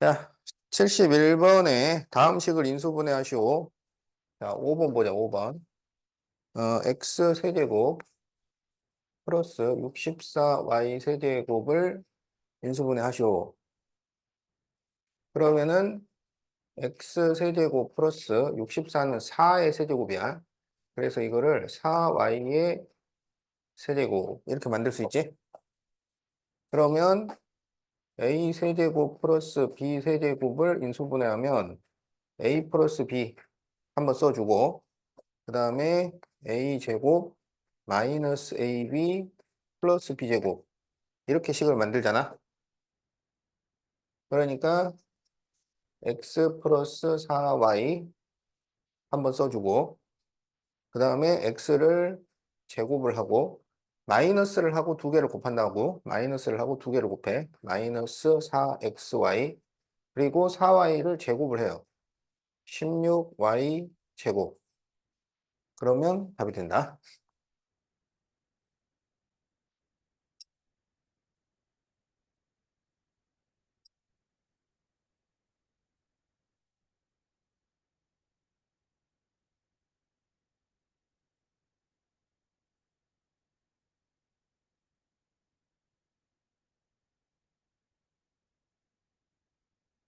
자, 71번에 다음 식을 인수분해하시오. 자, 5번 보자, 5번. x 세제곱 플러스 64y 세제곱을 인수분해하시오. 그러면은 x 세제곱 플러스 64는 4의 세제곱이야. 그래서 이거를 4y의 세제곱 이렇게 만들 수 있지? 그러면 a 세제곱 플러스 b 세제곱을 인수분해하면 a 플러스 b 한번 써주고 그 다음에 a제곱 마이너스 ab 플러스 b제곱 이렇게 식을 만들잖아. 그러니까 x 플러스 4y 한번 써주고 그 다음에 x를 제곱을 하고 마이너스를 하고 두 개를 곱한다고 마이너스를 하고 두 개를 곱해 마이너스 4xy 그리고 4y를 제곱을 해요. 16y 제곱 그러면 답이 된다.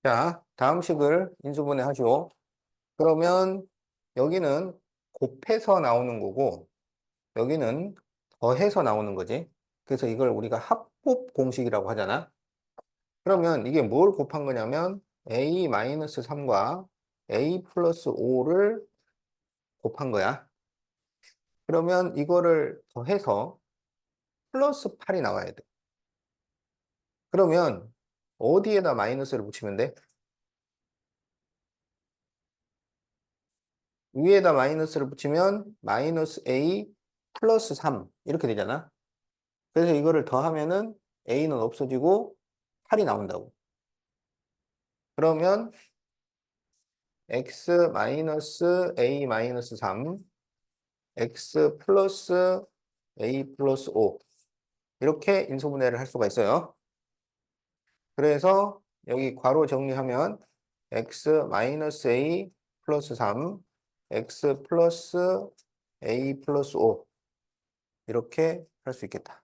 자, 다음 식을 인수분해 하시오. 그러면 여기는 곱해서 나오는 거고 여기는 더해서 나오는 거지. 그래서 이걸 우리가 합곱 공식이라고 하잖아. 그러면 이게 뭘 곱한 거냐면 a-3과 a 플러스 5를 곱한 거야. 그러면 이거를 더해서 플러스 8이 나와야 돼. 그러면 어디에다 마이너스를 붙이면 돼? 위에다 마이너스를 붙이면 마이너스 a 플러스 3 이렇게 되잖아. 그래서 이거를 더하면은 a는 없어지고 8이 나온다고. 그러면 x 마이너스 a 마이너스 3, x 플러스 a 플러스 5 이렇게 인수분해를 할 수가 있어요. 그래서 여기 괄호 정리하면 x 마이너스 a 플러스 3, x 플러스 a 플러스 5 이렇게 할 수 있겠다.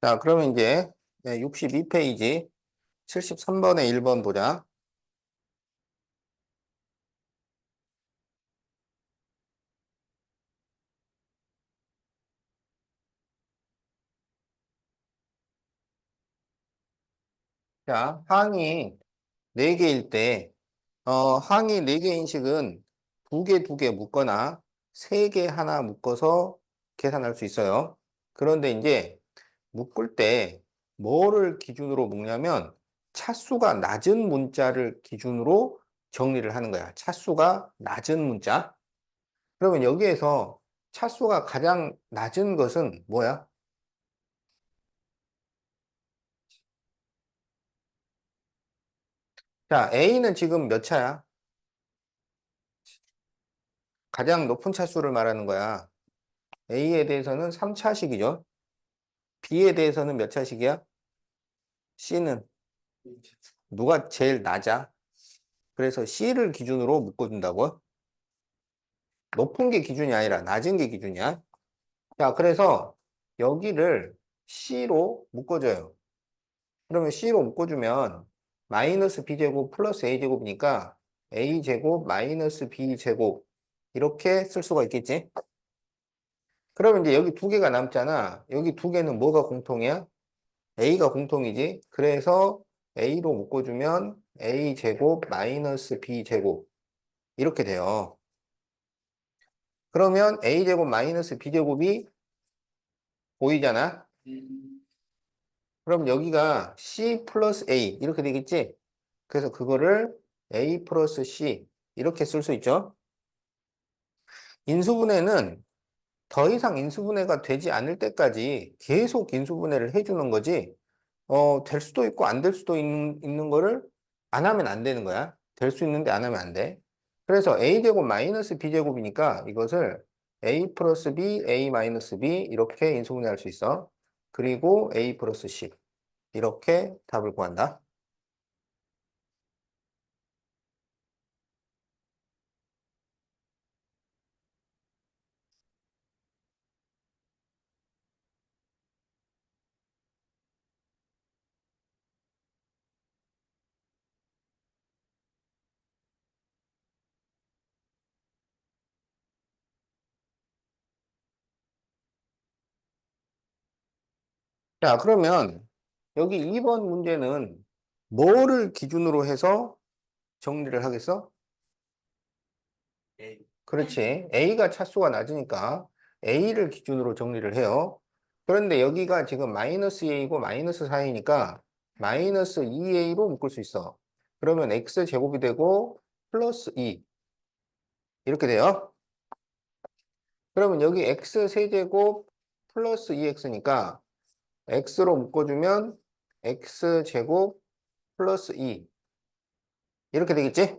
자, 그러면 이제 62페이지 73번에 1번 보자. 자, 항이 4개일 때, 항이 4개인 식은 2개, 2개 묶거나 3개 하나 묶어서 계산할 수 있어요. 그런데 이제 묶을 때 뭐를 기준으로 묶냐면 차수가 낮은 문자를 기준으로 정리를 하는 거야. 차수가 낮은 문자. 그러면 여기에서 차수가 가장 낮은 것은 뭐야? 자, A는 지금 몇 차야? 가장 높은 차수를 말하는 거야. A에 대해서는 3차식이죠. B에 대해서는 몇 차식이야? C는 누가 제일 낮아? 그래서 C를 기준으로 묶어준다고? 높은 게 기준이 아니라 낮은 게 기준이야. 자, 그래서 여기를 C로 묶어줘요. 그러면 C로 묶어주면 마이너스 B제곱 플러스 A제곱이니까 A제곱 마이너스 B제곱 이렇게 쓸 수가 있겠지? 그러면 이제 여기 두 개가 남잖아. 여기 두 개는 뭐가 공통이야? A가 공통이지. 그래서 A로 묶어주면 A제곱 마이너스 B제곱 이렇게 돼요. 그러면 A제곱 마이너스 B제곱이 보이잖아. 그럼 여기가 C 플러스 A 이렇게 되겠지? 그래서 그거를 A 플러스 C 이렇게 쓸 수 있죠? 인수분해는 더 이상 인수분해가 되지 않을 때까지 계속 인수분해를 해주는 거지, 될 수도 있고 안 될 수도 있는 거를 안 하면 안 되는 거야. 될 수 있는데 안 하면 안 돼. 그래서 A제곱 마이너스 B제곱이니까 이것을 A 플러스 B, A 마이너스 B 이렇게 인수분해할 수 있어. 그리고 A 플러스 C 이렇게 답을 구한다. 자, 그러면 여기 2번 문제는 뭐를 기준으로 해서 정리를 하겠어? 그렇지. A가 차수가 낮으니까 A를 기준으로 정리를 해요. 그런데 여기가 지금 마이너스 A고 마이너스 4이니까 마이너스 2A로 묶을 수 있어. 그러면 X제곱이 되고 플러스 2 이렇게 돼요. 그러면 여기 X세제곱 플러스 2X니까 X로 묶어주면 X제곱 플러스 2 이렇게 되겠지?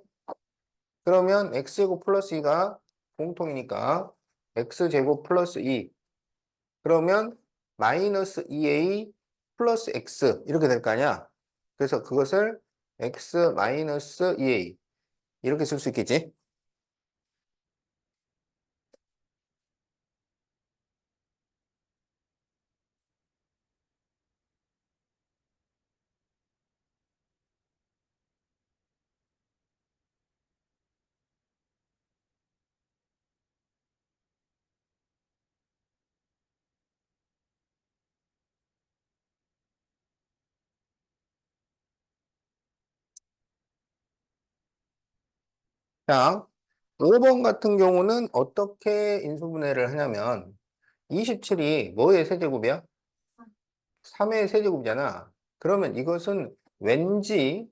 그러면 X제곱 플러스 2가 공통이니까 X제곱 플러스 2 그러면 마이너스 2A 플러스 X 이렇게 될 거 아니야? 그래서 그것을 X 마이너스 2A 이렇게 쓸 수 있겠지? 자, 5번 같은 경우는 어떻게 인수분해를 하냐면 27이 뭐의 세제곱이야? 3의 세제곱이잖아. 그러면 이것은 왠지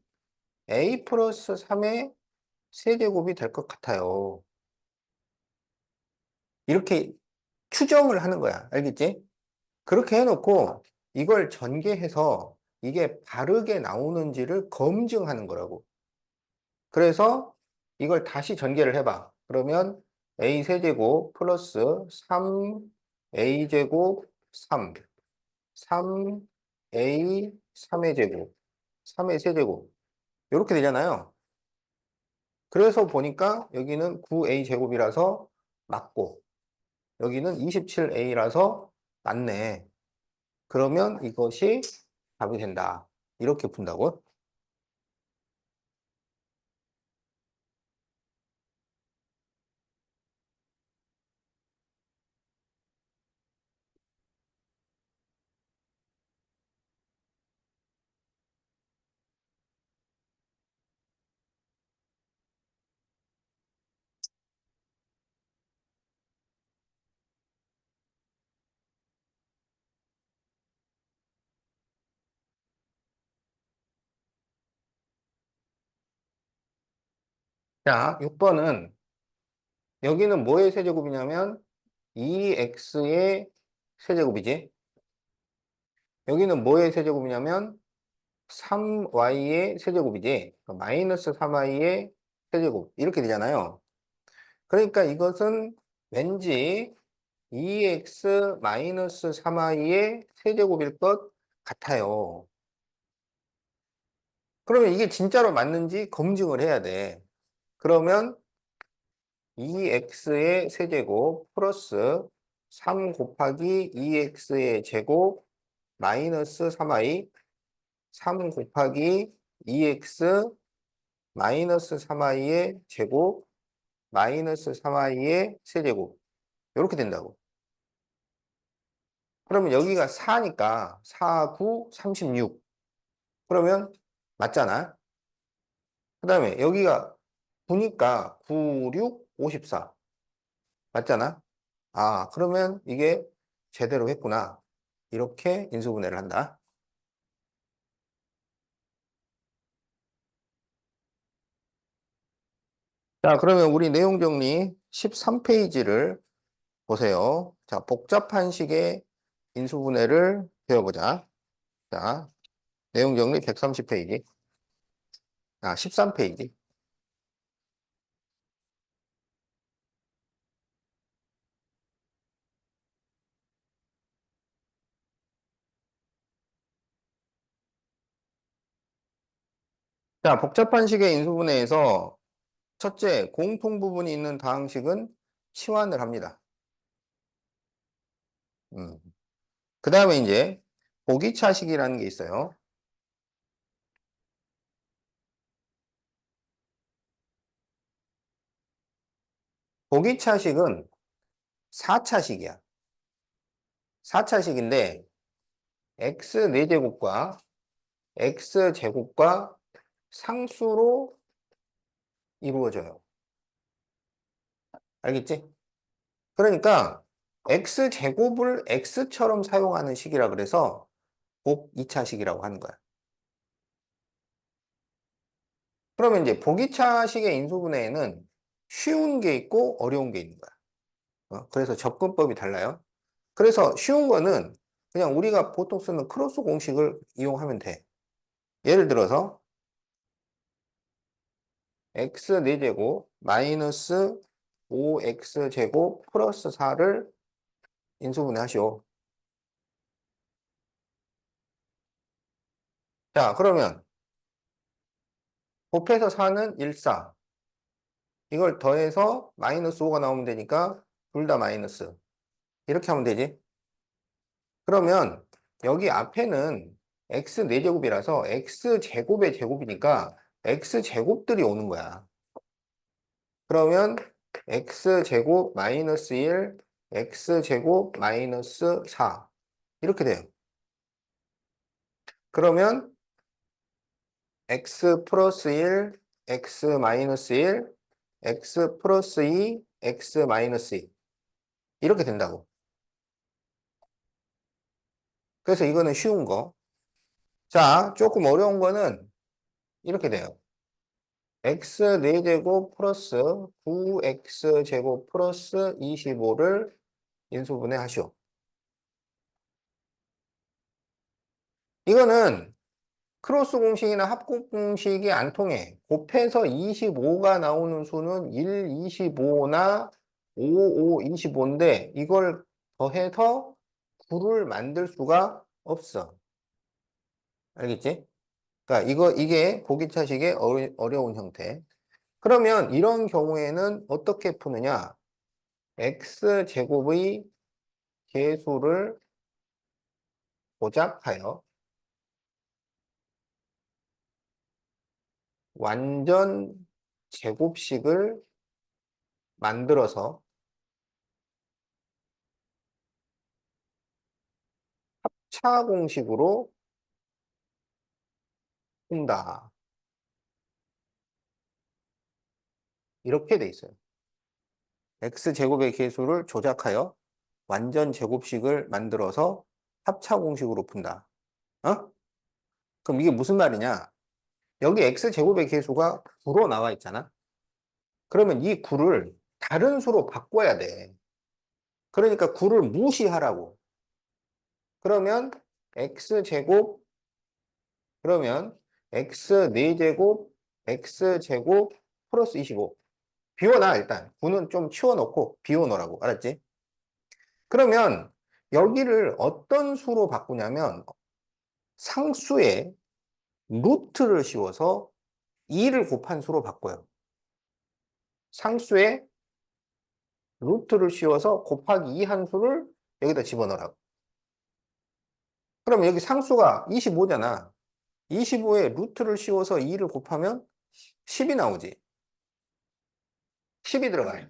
A 플러스 3의 세제곱이 될 것 같아요. 이렇게 추정을 하는 거야. 알겠지? 그렇게 해놓고 이걸 전개해서 이게 바르게 나오는지를 검증하는 거라고. 그래서 이걸 다시 전개를 해봐. 그러면 a 세제곱 플러스 3a제곱 3, 3a 3의 제곱, 3의 세제곱 이렇게 되잖아요. 그래서 보니까 여기는 9a 제곱이라서 맞고 여기는 27a라서 맞네. 그러면 이것이 답이 된다. 이렇게 푼다고? 자, 6번은 여기는 뭐의 세제곱이냐면 2x의 세제곱이지. 여기는 뭐의 세제곱이냐면 3y의 세제곱이지. 그러니까 마이너스 3y의 세제곱 이렇게 되잖아요. 그러니까 이것은 왠지 2x 마이너스 3y의 세제곱일 것 같아요. 그러면 이게 진짜로 맞는지 검증을 해야 돼. 그러면 2x의 세제곱 플러스 3 곱하기 2x의 제곱 마이너스 3y 3 곱하기 2x 마이너스 3y의 제곱 마이너스 3y의 세제곱 이렇게 된다고. 그러면 여기가 4니까 4, 9, 36 그러면 맞잖아. 그 다음에 여기가 9니까 9, 6, 54 맞잖아. 아, 그러면 이게 제대로 했구나. 이렇게 인수분해를 한다. 자, 그러면 우리 내용 정리 13페이지를 보세요. 자, 복잡한 식의 인수분해를 배워보자. 자, 내용 정리 130페이지. 아, 13페이지. 자, 복잡한 식의 인수분해에서 첫째, 공통 부분이 있는 다항식은 치환을 합니다. 음. 그 다음에 이제 보기차식이라는 게 있어요. 보기차식은 4차식이야. 4차식인데 x 4제곱과 x제곱과 상수로 이루어져요. 알겠지? 그러니까 x제곱을 x처럼 사용하는 식이라 그래서 복 2차식이라고 하는 거야. 그러면 이제 보기차식의 인수분해에는 쉬운 게 있고 어려운 게 있는 거야. 그래서 접근법이 달라요. 그래서 쉬운 거는 그냥 우리가 보통 쓰는 크로스 공식을 이용하면 돼. 예를 들어서 x 4제곱 마이너스 5x제곱 플러스 4를 인수분해 하시오. 자, 그러면 곱해서 4는 1, 4. 이걸 더해서 마이너스 5가 나오면 되니까 둘 다 마이너스. 이렇게 하면 되지. 그러면 여기 앞에는 x 4제곱이라서 x제곱의 제곱이니까 x제곱들이 오는 거야. 그러면 x제곱 마이너스 1, x제곱 마이너스 4 이렇게 돼요. 그러면 x 플러스 1, x 마이너스 1, x 플러스 2, x 마이너스 2 이렇게 된다고. 그래서 이거는 쉬운 거. 자, 조금 어려운 거는 이렇게 돼요. x 4제곱 플러스 9x제곱 플러스 25를 인수분해 하시오. 이거는 크로스 공식이나 합곱 공식이 안 통해. 곱해서 25가 나오는 수는 1, 25나 5, 5, 25인데 이걸 더해서 9를 만들 수가 없어. 알겠지? 그러니까 이게 보기차식의 어려운 형태. 그러면 이런 경우에는 어떻게 푸느냐? x제곱의 계수를 조작하여 완전 제곱식을 만들어서 차 공식으로 푼다. 이렇게 돼 있어요. x제곱의 계수를 조작하여 완전 제곱식을 만들어서 합차 공식으로 푼다. 어? 그럼 이게 무슨 말이냐? 여기 x제곱의 계수가 9로 나와 있잖아. 그러면 이 9를 다른 수로 바꿔야 돼. 그러니까 9를 무시하라고. 그러면 x제곱 그러면 x 4제곱 x제곱 플러스 25 비워놔 일단. 9는 좀 치워놓고 비워놓으라고. 알았지? 그러면 여기를 어떤 수로 바꾸냐면 상수에 루트를 씌워서 2를 곱한 수로 바꿔요. 상수에 루트를 씌워서 곱하기 2 한 수를 여기다 집어넣으라고. 그럼 여기 상수가 25잖아. 25에 루트를 씌워서 2를 곱하면 10이 나오지. 10이 들어가요.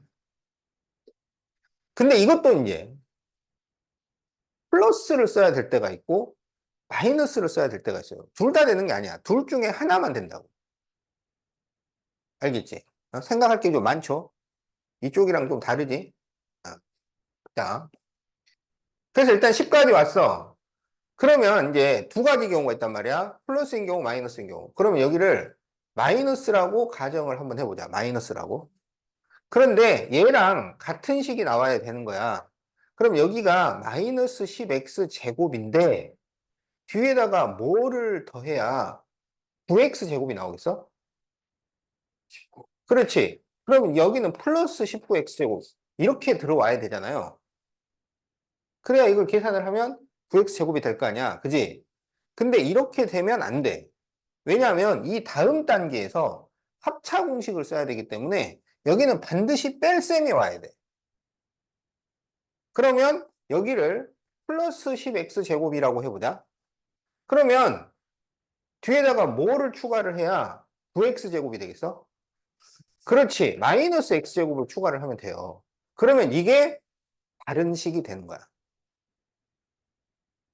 근데 이것도 이제 플러스를 써야 될 때가 있고 마이너스를 써야 될 때가 있어요. 둘 다 되는 게 아니야. 둘 중에 하나만 된다고. 알겠지? 생각할 게 좀 많죠? 이쪽이랑 좀 다르지? 어, 자, 그래서 일단 10까지 왔어. 그러면 이제 두 가지 경우가 있단 말이야. 플러스인 경우, 마이너스인 경우. 그러면 여기를 마이너스라고 가정을 한번 해보자. 마이너스라고. 그런데 얘랑 같은 식이 나와야 되는 거야. 그럼 여기가 마이너스 10x 제곱인데 뒤에다가 뭐를 더해야 9x 제곱이 나오겠어? 그렇지. 그럼 여기는 플러스 19x 제곱 이렇게 들어와야 되잖아요. 그래야 이걸 계산을 하면 9x 제곱이 될 거 아니야. 그지? 근데 이렇게 되면 안 돼. 왜냐하면 이 다음 단계에서 합차 공식을 써야 되기 때문에 여기는 반드시 뺄셈이 와야 돼. 그러면 여기를 플러스 10x 제곱이라고 해보자. 그러면 뒤에다가 뭐를 추가를 해야 9x 제곱이 되겠어? 그렇지. 마이너스 x 제곱을 추가를 하면 돼요. 그러면 이게 다른 식이 되는 거야.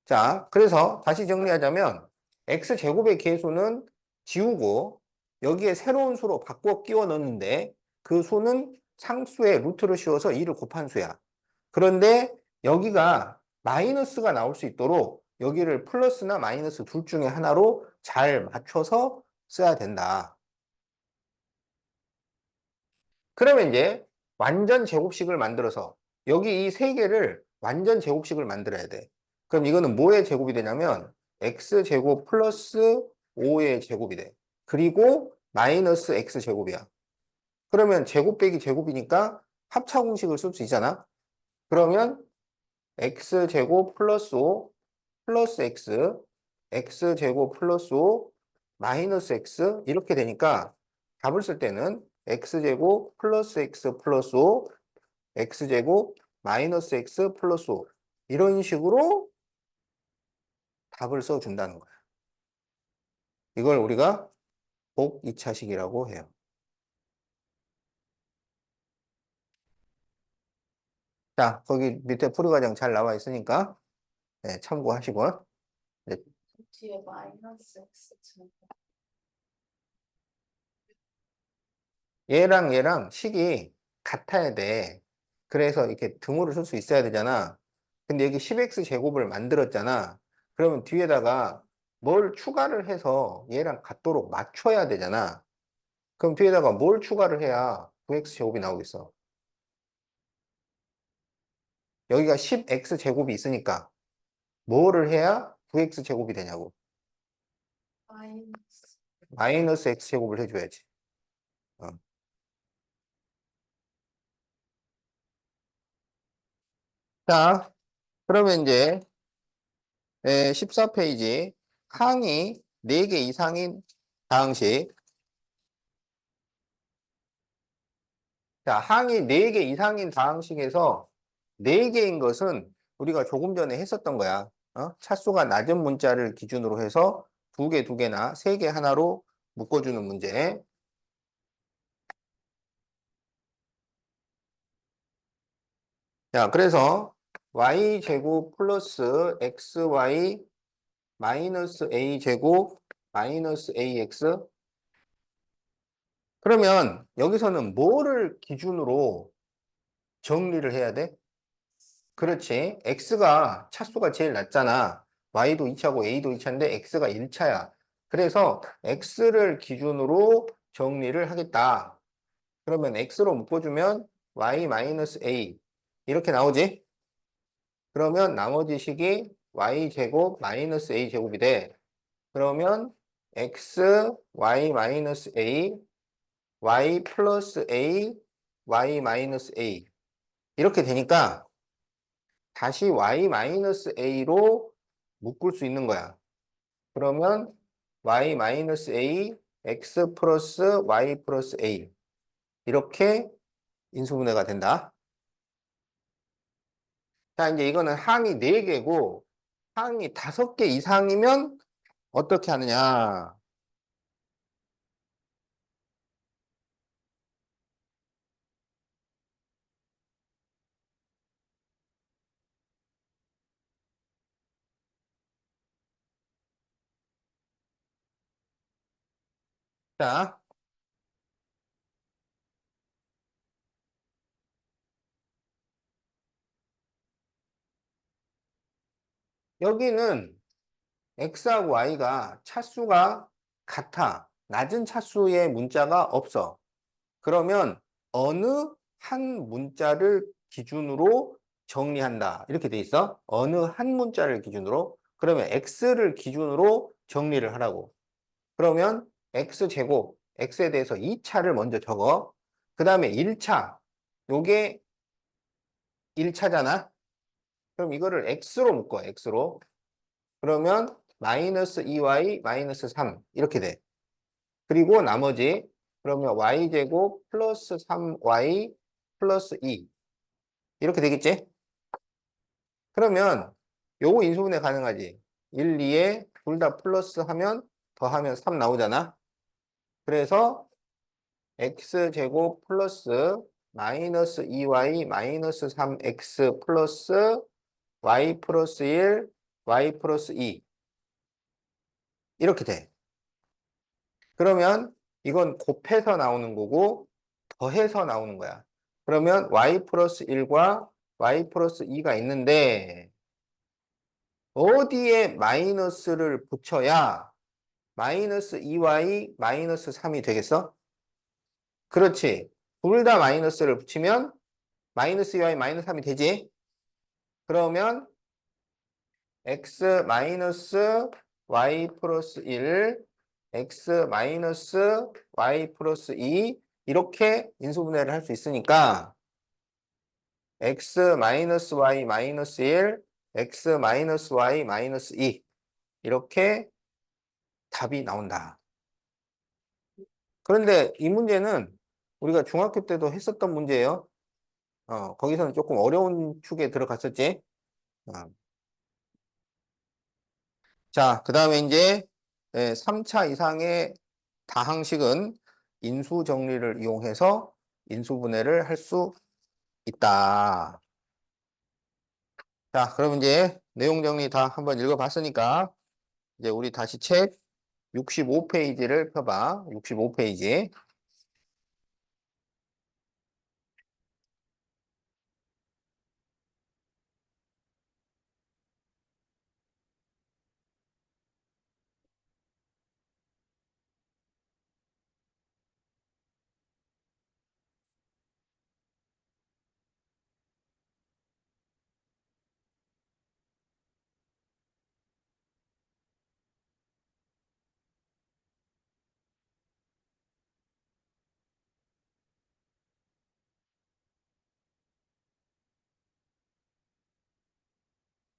자, 그래서 다시 정리하자면 x 제곱의 계수는 지우고 여기에 새로운 수로 바꿔 끼워 넣는데 그 수는 상수의 루트를 씌워서 2를 곱한 수야. 그런데 여기가 마이너스가 나올 수 있도록 여기를 플러스나 마이너스 둘 중에 하나로 잘 맞춰서 써야 된다. 그러면 이제 완전 제곱식을 만들어서 여기 이 세 개를 완전 제곱식을 만들어야 돼. 그럼 이거는 뭐의 제곱이 되냐면 x제곱 플러스 5의 제곱이 돼. 그리고 마이너스 x제곱이야. 그러면 제곱 빼기 제곱이니까 합차 공식을 쓸 수 있잖아. 그러면 x제곱 플러스 5 플러스 x, x제곱 플러스 5 마이너스 x 이렇게 되니까 답을 쓸 때는 x제곱 플러스 x 플러스 5 x제곱 마이너스 x 플러스 5 이런 식으로 답을 써준다는 거야. 이걸 우리가 복 2차식이라고 해요. 자, 거기 밑에 풀이 과정 잘 나와 있으니까 네, 참고하시고 네, 뒤에 마이너스 x 제곱. 얘랑 식이 같아야 돼. 그래서 이렇게 등호를 쓸 수 있어야 되잖아. 근데 여기 10x 제곱을 만들었잖아. 그러면 뒤에다가 뭘 추가를 해서 얘랑 같도록 맞춰야 되잖아. 그럼 뒤에다가 뭘 추가를 해야 9x 제곱이 나오겠어? 여기가 10x 제곱이 있으니까 뭐를 해야 9x 제곱이 되냐고. 마이너스. 마이너스 x 제곱을 해줘야지. 어. 자, 그러면 이제 14페이지 항이 4개 이상인 다항식. 자, 항이 4개 이상인 다항식에서 4개인 것은 우리가 조금 전에 했었던 거야. 차수가 낮은 문자를 기준으로 해서 2개, 2개나 3개 하나로 묶어주는 문제. 자, 그래서 y제곱 플러스 xy 마이너스 a제곱 마이너스 ax. 그러면 여기서는 뭐를 기준으로 정리를 해야 돼? 그렇지. x가 차수가 제일 낮잖아. y도 2차고 a도 2차인데 x가 1차야. 그래서 x를 기준으로 정리를 하겠다. 그러면 x로 묶어주면 y-a 이렇게 나오지? 그러면 나머지 식이 y제곱 마이너스 a제곱이 돼. 그러면 x, y-a, y 플러스 a, y 마이너스 a 이렇게 되니까 다시 y-a로 묶을 수 있는 거야. 그러면 y-a, x 플러스 y 플러스 a 이렇게 인수분해가 된다. 자, 이제 이거는 항이 4개고 항이 5개 이상이면 어떻게 하느냐. 자, 여기는 x하고 y가 차수가 같아. 낮은 차수의 문자가 없어. 그러면 어느 한 문자를 기준으로 정리한다. 이렇게 돼 있어. 어느 한 문자를 기준으로. 그러면 x를 기준으로 정리를 하라고. 그러면 x제곱, x에 대해서 2차를 먼저 적어. 그 다음에 1차, 요게 1차잖아. 그럼 이거를 x로 묶어, x로. 그러면 마이너스 2y 마이너스 3 이렇게 돼. 그리고 나머지 그러면 y제곱 플러스 3y 플러스 2 이렇게 되겠지? 그러면 요거 인수분해 가능하지? 1, 2에 둘 다 플러스 하면 더하면 3 나오잖아. 그래서 x제곱 플러스 마이너스 2y 마이너스 3x 플러스 y 플러스 1 y 플러스 2 이렇게 돼. 그러면 이건 곱해서 나오는 거고 더해서 나오는 거야. 그러면 y 플러스 1과 y 플러스 2가 있는데 어디에 마이너스를 붙여야 마이너스 2y 마이너스 3이 되겠어? 그렇지. 둘 다 마이너스를 붙이면 마이너스 2y 마이너스 3이 되지. 그러면 x 마이너스 y 플러스 1 x 마이너스 y 플러스 2 이렇게 인수분해를 할 수 있으니까 x 마이너스 y 마이너스 1 x 마이너스 y 마이너스 2 이렇게 답이 나온다. 그런데 이 문제는 우리가 중학교 때도 했었던 문제예요. 거기서는 조금 어려운 축에 들어갔었지. 어. 자, 그 다음에 이제 3차 이상의 다항식은 인수 정리를 이용해서 인수분해를 할 수 있다. 자, 그럼 이제 내용 정리 다 한번 읽어봤으니까 이제 우리 다시 책 65페이지를 펴봐. 65페이지.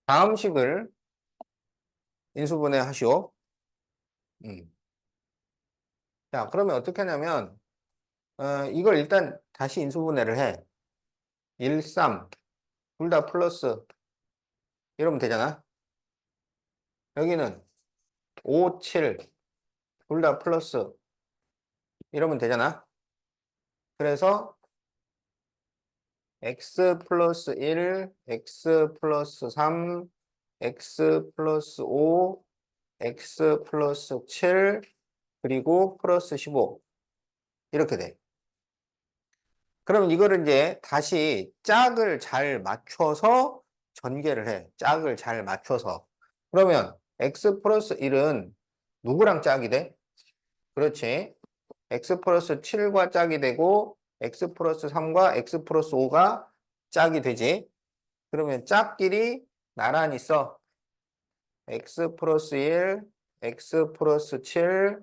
다음 식을 인수분해 하시오. 음. 자, 그러면 어떻게 하냐면 이걸 일단 다시 인수분해를 해. 1, 3, 둘 다 플러스 이러면 되잖아. 여기는 5, 7, 둘 다 플러스 이러면 되잖아. 그래서 x 플러스 1, x 플러스 3, x 플러스 5, x 플러스 7, 그리고 플러스 15 이렇게 돼. 그럼 이거를 이제 다시 짝을 잘 맞춰서 전개를 해. 짝을 잘 맞춰서. 그러면 x 플러스 1은 누구랑 짝이 돼? 그렇지. x 플러스 7과 짝이 되고 x 플러스 3과 x 플러스 5가 짝이 되지. 그러면 짝끼리 나란히 써. x 플러스 1, x 플러스 7,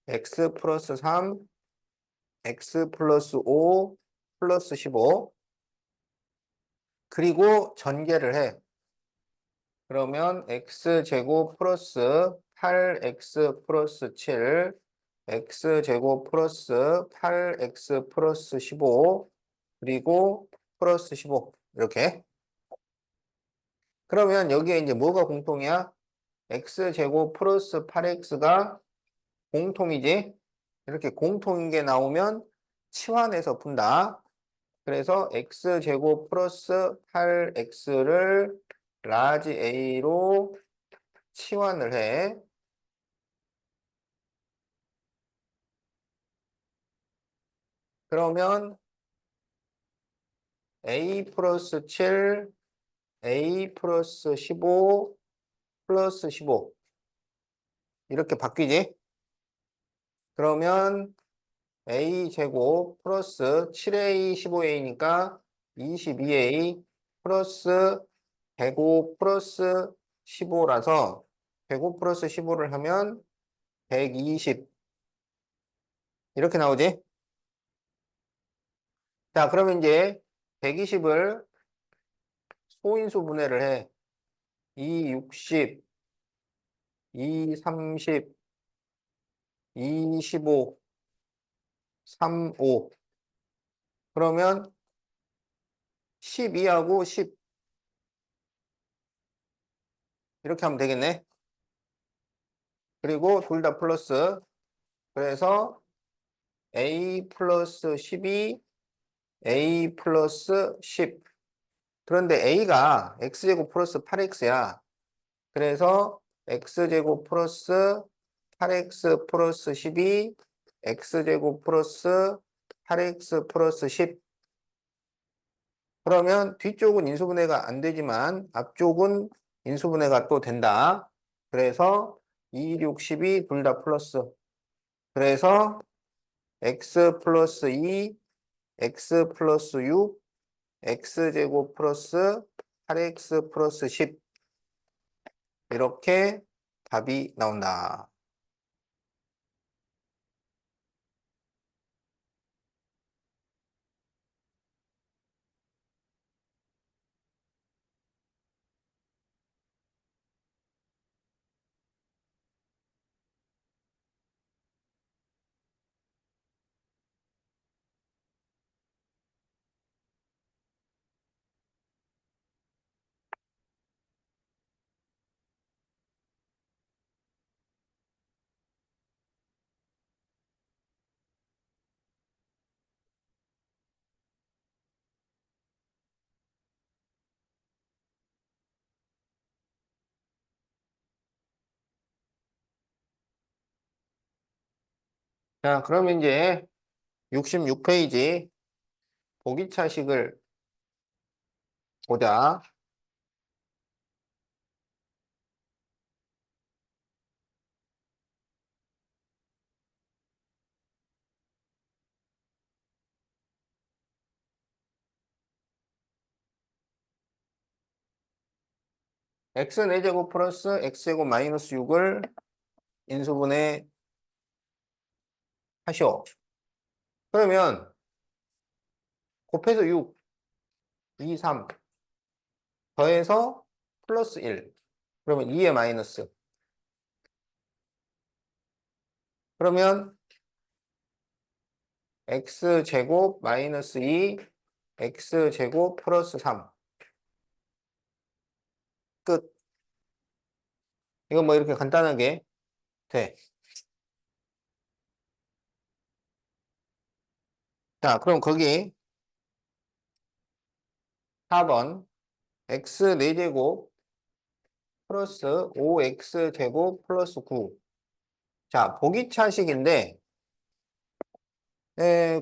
x 플러스 3, x 플러스 5, 플러스 15. 그리고 전개를 해. 그러면 x제곱 플러스 8x 플러스 7, x제곱 플러스 8x 플러스 15, 그리고 플러스 15. 이렇게. 그러면 여기에 이제 뭐가 공통이야? x제곱 플러스 8x가 공통이지? 이렇게 공통인 게 나오면 치환해서 푼다. 그래서 x제곱 플러스 8x를 라지 A로 치환을 해. 그러면 A 플러스 7, A 플러스 15, 플러스 15 이렇게 바뀌지? 그러면 a 제곱 플러스 7a 15a니까 22a 플러스 105 플러스 15라서 105 플러스 15를 하면 120 이렇게 나오지? 자, 그러면 이제 120을 소인수 분해를 해. 2, 60, 2, 30, 2, 15, 3, 5. 그러면 12하고 10 이렇게 하면 되겠네. 그리고 둘 다 플러스. 그래서 a 플러스 12, a 플러스 10. 그런데 a가 x제곱 플러스 8x야. 그래서 x제곱 플러스 8x 플러스 12, x제곱 플러스 8x 플러스 10. 그러면 뒤쪽은 인수분해가 안 되지만 앞쪽은 인수분해가 또 된다. 그래서 2, 6, 12 둘 다 플러스. 그래서 x 플러스 2, x 플러스 6, x제곱 플러스 8x 플러스 10 이렇게 답이 나온다. 자, 그러면 이제 66페이지 보기차식을 보자. x 4제곱 플러스 x제곱 마이너스 6을 인수분해 하시오. 그러면 곱해서 6, 2, 3 더해서 플러스 1. 그러면 2의 마이너스. 그러면 x제곱 마이너스 2, x제곱 플러스 3. 끝. 이건 뭐 이렇게 간단하게 돼. 자, 그럼 거기 4번 x 4제곱 플러스 5x제곱 플러스 9. 자, 보기차식인데 에,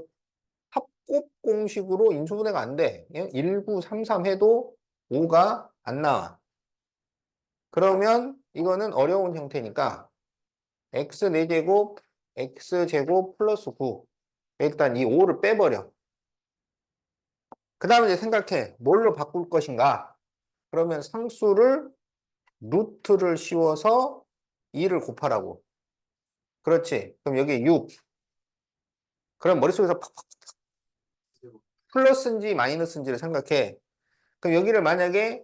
합곱 공식으로 인수분해가 안 돼. 1933 해도 5가 안 나와. 그러면 이거는 어려운 형태니까 x 4제곱 x제곱 플러스 9. 일단 이 5를 빼버려. 그 다음에 이제 생각해. 뭘로 바꿀 것인가? 그러면 상수를 루트를 씌워서 2를 곱하라고. 그렇지. 그럼 여기 6. 그럼 머릿속에서 팍팍 플러스인지 마이너스인지를 생각해. 그럼 여기를 만약에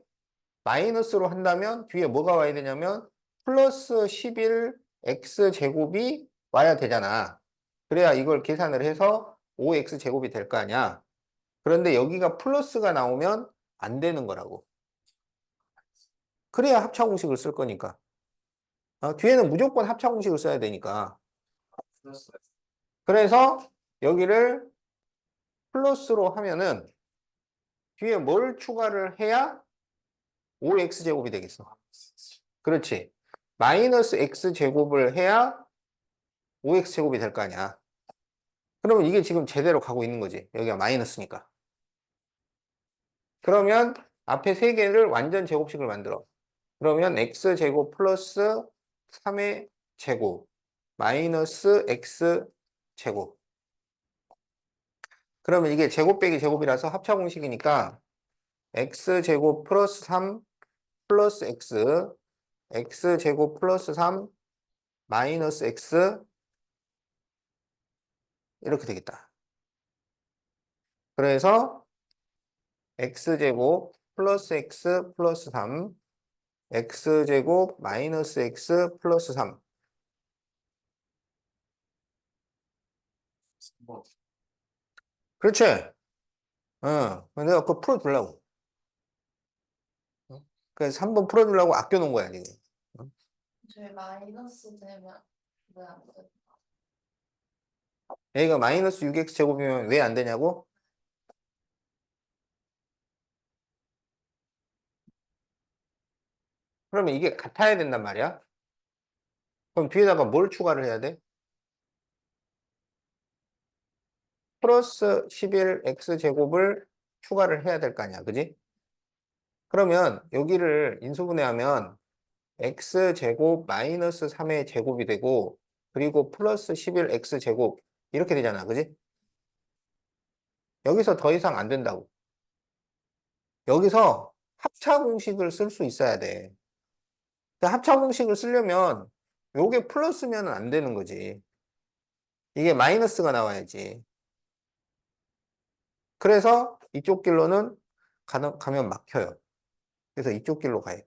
마이너스로 한다면 뒤에 뭐가 와야 되냐면 플러스 11 x제곱이 와야 되잖아. 그래야 이걸 계산을 해서 5x제곱이 될 거 아니야. 그런데 여기가 플러스가 나오면 안 되는 거라고. 그래야 합차공식을 쓸 거니까. 뒤에는 무조건 합차공식을 써야 되니까. 그래서 여기를 플러스로 하면은 뒤에 뭘 추가를 해야 5x제곱이 되겠어. 그렇지. 마이너스 x제곱을 해야 5x제곱이 될 거 아니야. 그러면 이게 지금 제대로 가고 있는 거지. 여기가 마이너스니까. 그러면 앞에 세 개를 완전 제곱식을 만들어. 그러면 x제곱 플러스 3의 제곱 마이너스 x제곱. 그러면 이게 제곱 빼기 제곱이라서 합차 공식이니까 x제곱 플러스 3 플러스 x제곱 플러스 3 마이너스 x 이렇게 되겠다. 그래서 x제곱 플러스 x 플러스 3 x제곱 마이너스 x 플러스 3 그렇지? 내가 그거 풀어주려고. 그래서 3번 풀어주려고 아껴놓은 거야, 지금. 저희 마이너스 되면 왜 안 돼? A가 마이너스 6x 제곱이면 왜 안 되냐고? 그러면 이게 같아야 된단 말이야. 그럼 뒤에다가 뭘 추가를 해야 돼? 플러스 11x 제곱을 추가를 해야 될 거 아니야, 그지? 그러면 여기를 인수분해하면 x 제곱 마이너스 3의 제곱이 되고 그리고 플러스 11x 제곱 이렇게 되잖아, 그지? 여기서 더 이상 안 된다고. 여기서 합차 공식을 쓸 수 있어야 돼. 근데 합차 공식을 쓰려면 요게 플러스면 안 되는 거지. 이게 마이너스가 나와야지. 그래서 이쪽 길로는 가면 막혀요. 그래서 이쪽 길로 가야 돼.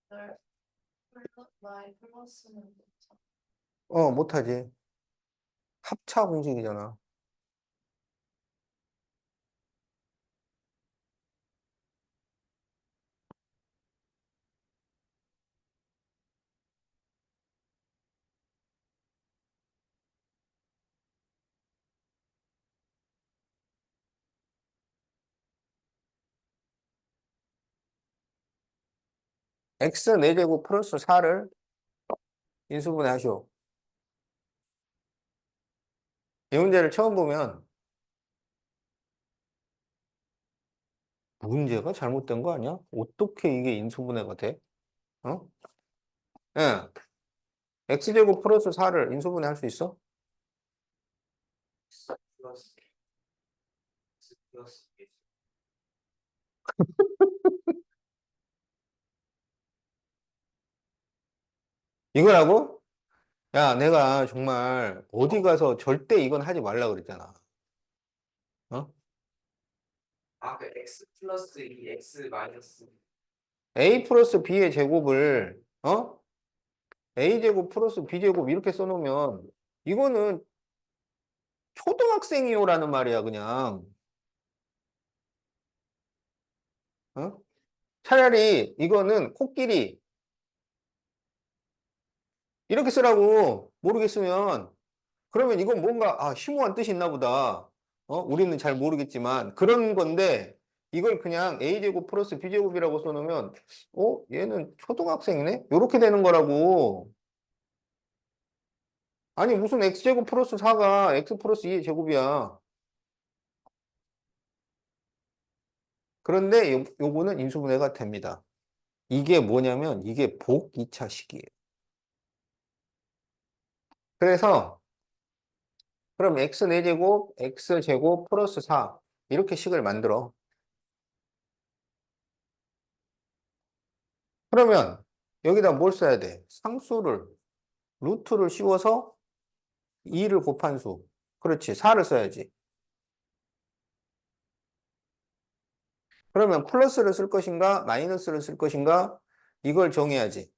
이걸 y 플러스는 뭐죠? 못하지. 합차 공식이잖아. x 4제곱 플러스 4를 인수분해 하시오. 이 문제를 처음 보면 문제가 잘못된 거 아니야? 어떻게 이게 인수분해가 돼? 어? 예. x제곱 플러스 4를 인수분해 할 수 있어? 플러스 플러스 이거라고? 야, 내가 정말 어디 가서 절대 이건 하지 말라 그랬잖아. 어? 그 x 플러스 이 x 마이너스 a 플러스 b의 제곱을 a제곱 플러스 b제곱 이렇게 써놓으면 이거는 초등학생이요라는 말이야, 그냥. 어? 차라리 이거는 코끼리 이렇게 쓰라고 모르겠으면 그러면 이건 뭔가 심오한 뜻이 있나 보다. 우리는 잘 모르겠지만 그런 건데 이걸 그냥 a제곱 플러스 b제곱이라고 써놓으면 얘는 초등학생이네? 이렇게 되는 거라고. 아니 무슨 x제곱 플러스 4가 x 플러스 2의 제곱이야. 그런데 요거는 인수분해가 됩니다. 이게 뭐냐면 이게 복 2차식이에요. 그래서 그럼 x 4제곱 x제곱 플러스 4 이렇게 식을 만들어. 그러면 여기다 뭘 써야 돼? 상수를 루트를 씌워서 2를 곱한 수. 그렇지. 4를 써야지. 그러면 플러스를 쓸 것인가 마이너스를 쓸 것인가 이걸 정해야지.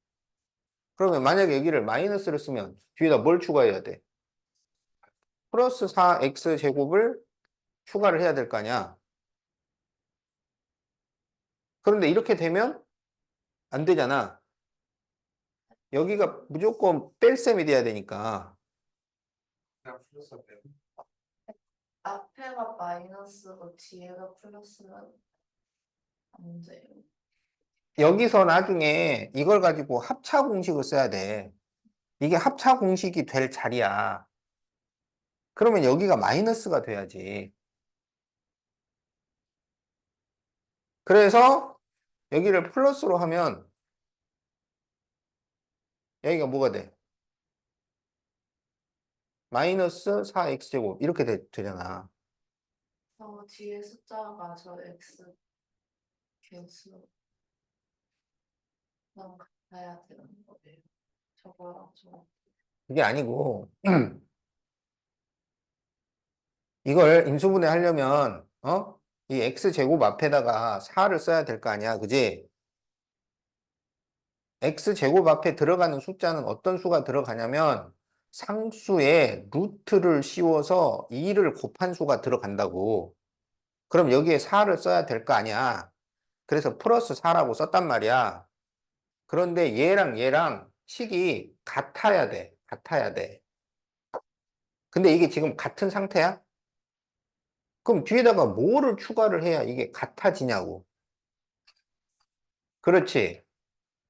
그러면 만약에 여기를 마이너스를 쓰면 뒤에다 뭘 추가해야 돼? 플러스 4x 제곱을 추가를 해야 될 거 아니야. 그런데 이렇게 되면 안 되잖아. 여기가 무조건 뺄셈이 돼야 되니까. 그냥 플러스 앞에가 마이너스고 뒤에가 플러스면 안 돼요. 여기서 나중에 이걸 가지고 합차 공식을 써야 돼. 이게 합차 공식이 될 자리야. 그러면 여기가 마이너스가 돼야지. 그래서 여기를 플러스로 하면 여기가 뭐가 돼? 마이너스 4x제곱 이렇게 되잖아. 저 뒤에 숫자가 저 X 개수랑 같아야 되는 거예요. 저거랑 저거. 그게 아니고 이걸 인수분해 하려면 이 x제곱 앞에다가 4를 써야 될 거 아니야. 그지? x제곱 앞에 들어가는 숫자는 어떤 수가 들어가냐면 상수에 루트를 씌워서 2를 곱한 수가 들어간다고. 그럼 여기에 4를 써야 될 거 아니야. 그래서 플러스 4라고 썼단 말이야. 그런데 얘랑 식이 같아야 돼. 같아야 돼. 근데 이게 지금 같은 상태야? 그럼 뒤에다가 뭐를 추가를 해야 이게 같아지냐고. 그렇지.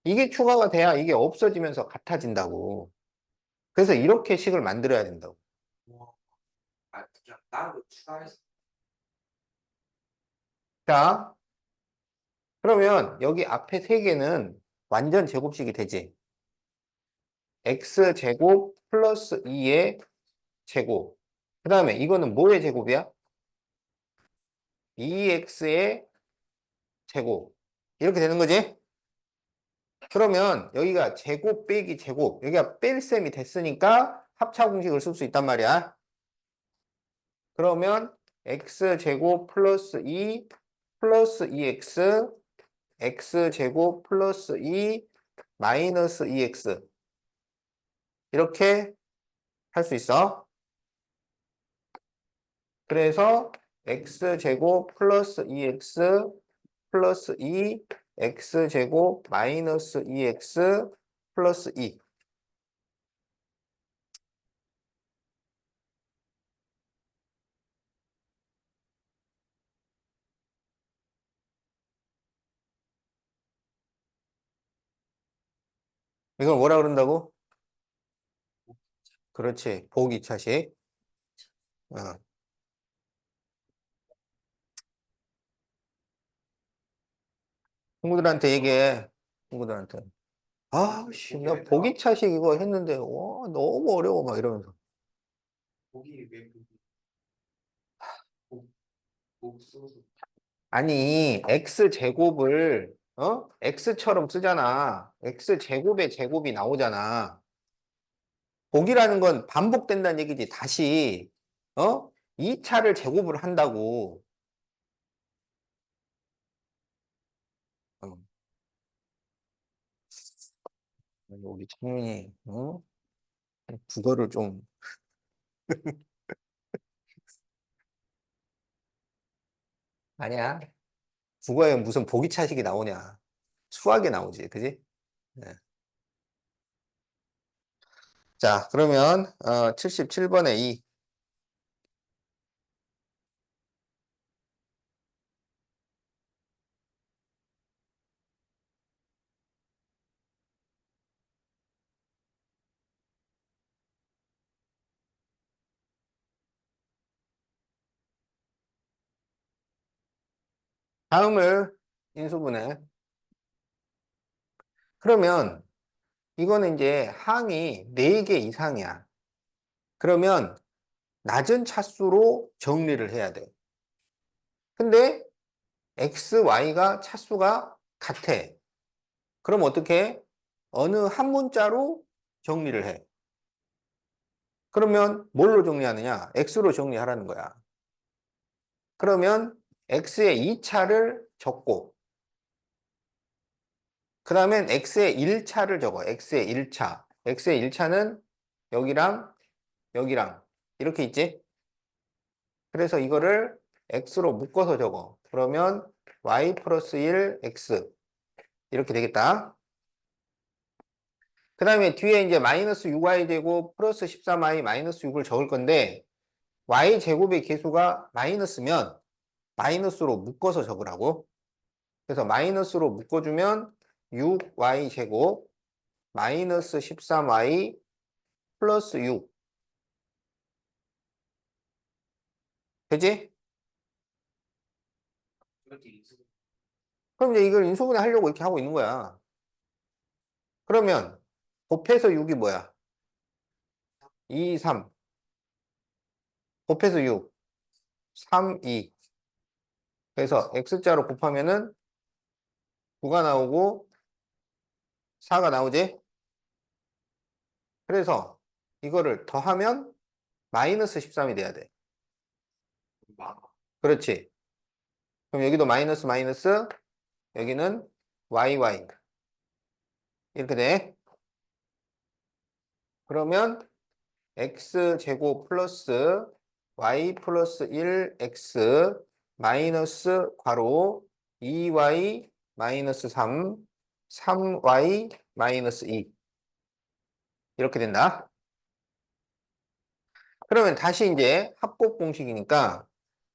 이게 추가가 돼야 이게 없어지면서 같아진다고. 그래서 이렇게 식을 만들어야 된다고. 우와. 아, 그냥 따로 추가해서. 자, 그러면 여기 앞에 세 개는 완전 제곱식이 되지. x제곱 플러스 2의 제곱. 그 다음에 이거는 뭐의 제곱이야? 2x의 제곱. 이렇게 되는 거지? 그러면 여기가 제곱 빼기 제곱. 여기가 뺄셈이 됐으니까 합차 공식을 쓸 수 있단 말이야. 그러면 x제곱 플러스 2 플러스 2x x제곱 플러스 2 마이너스 2x 이렇게 할 수 있어. 그래서 x제곱 플러스 2x 플러스 2 x제곱 마이너스 2x 플러스 2 이걸 뭐라 그런다고? 그렇지. 보기 차식. 어. 친구들한테 얘기해. 친구들한테. 아, 씨, 나 보기 차식 이거 했는데, 와, 너무 어려워. 막 이러면서. 고기 왜 복, 복소수. 아니, x제곱을, x처럼 쓰잖아. x제곱의 제곱이 나오잖아. 복이라는 건 반복된다는 얘기지. 다시, 2차를 제곱을 한다고. 어, 우리 창민이, 국어를 좀, 아니야. 국어에 무슨 보기 차식이 나오냐. 수학에 나오지. 그지? 네. 자, 그러면, 77번에 2. 다음을 인수분해. 그러면, 이거는 이제 항이 4개 이상이야. 그러면, 낮은 차수로 정리를 해야 돼. 근데, x, y가 차수가 같아. 그럼 어떻게? 어느 한 문자로 정리를 해. 그러면 뭘로 정리하느냐? x로 정리하라는 거야. 그러면 x의 2차를 적고 그 다음엔 x의 1차를 적어. x의 1차. x의 1차는 여기랑 여기랑 이렇게 있지? 그래서 이거를 x로 묶어서 적어. 그러면 y 플러스 1 x 이렇게 되겠다. 그 다음에 뒤에 이제 마이너스 6y 제곱 플러스 13y 마이너스 6을 적을 건데 y 제곱의 개수가 마이너스면 마이너스로 묶어서 적으라고. 그래서 마이너스로 묶어주면 6y 제곱 마이너스 13y 플러스 6 되지? 이렇게 인수. 그럼 이제 이걸 인수분해 하려고 이렇게 하고 있는 거야. 그러면 곱해서 6이 뭐야? 2, 3. 곱해서 6, 3, 2. 그래서 x자로 곱하면은 9가 나오고 4가 나오지? 그래서 이거를 더하면 마이너스 13이 돼야 돼. 그렇지. 그럼 여기도 마이너스 마이너스, 여기는 yy. 이렇게 돼. 그러면 x제곱 플러스 y 플러스 1x 마이너스 괄호 2y 마이너스 3, 3y 마이너스 2. 이렇게 된다. 그러면 다시 이제 합곱 공식이니까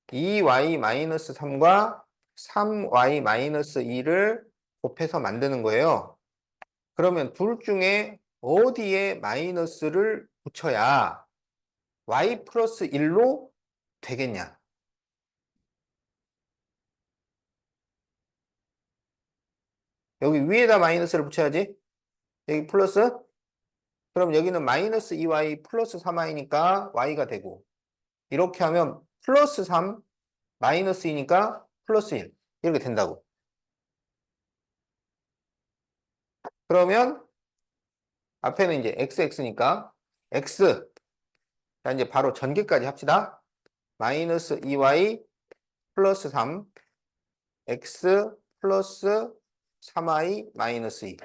2y 마이너스 3과 3y 마이너스 2를 곱해서 만드는 거예요. 그러면 둘 중에 어디에 마이너스를 붙여야 y 플러스 1로 되겠냐? 여기 위에다 마이너스를 붙여야지. 여기 플러스. 그럼 여기는 마이너스 2y 플러스 3y니까 y가 되고, 이렇게 하면 플러스 3 마이너스 2니까 플러스 1 이렇게 된다고. 그러면 앞에는 이제 xx니까 x. 자, 이제 바로 전개까지 합시다. 마이너스 2y 플러스 3 x 플러스 3y 마이너스 2.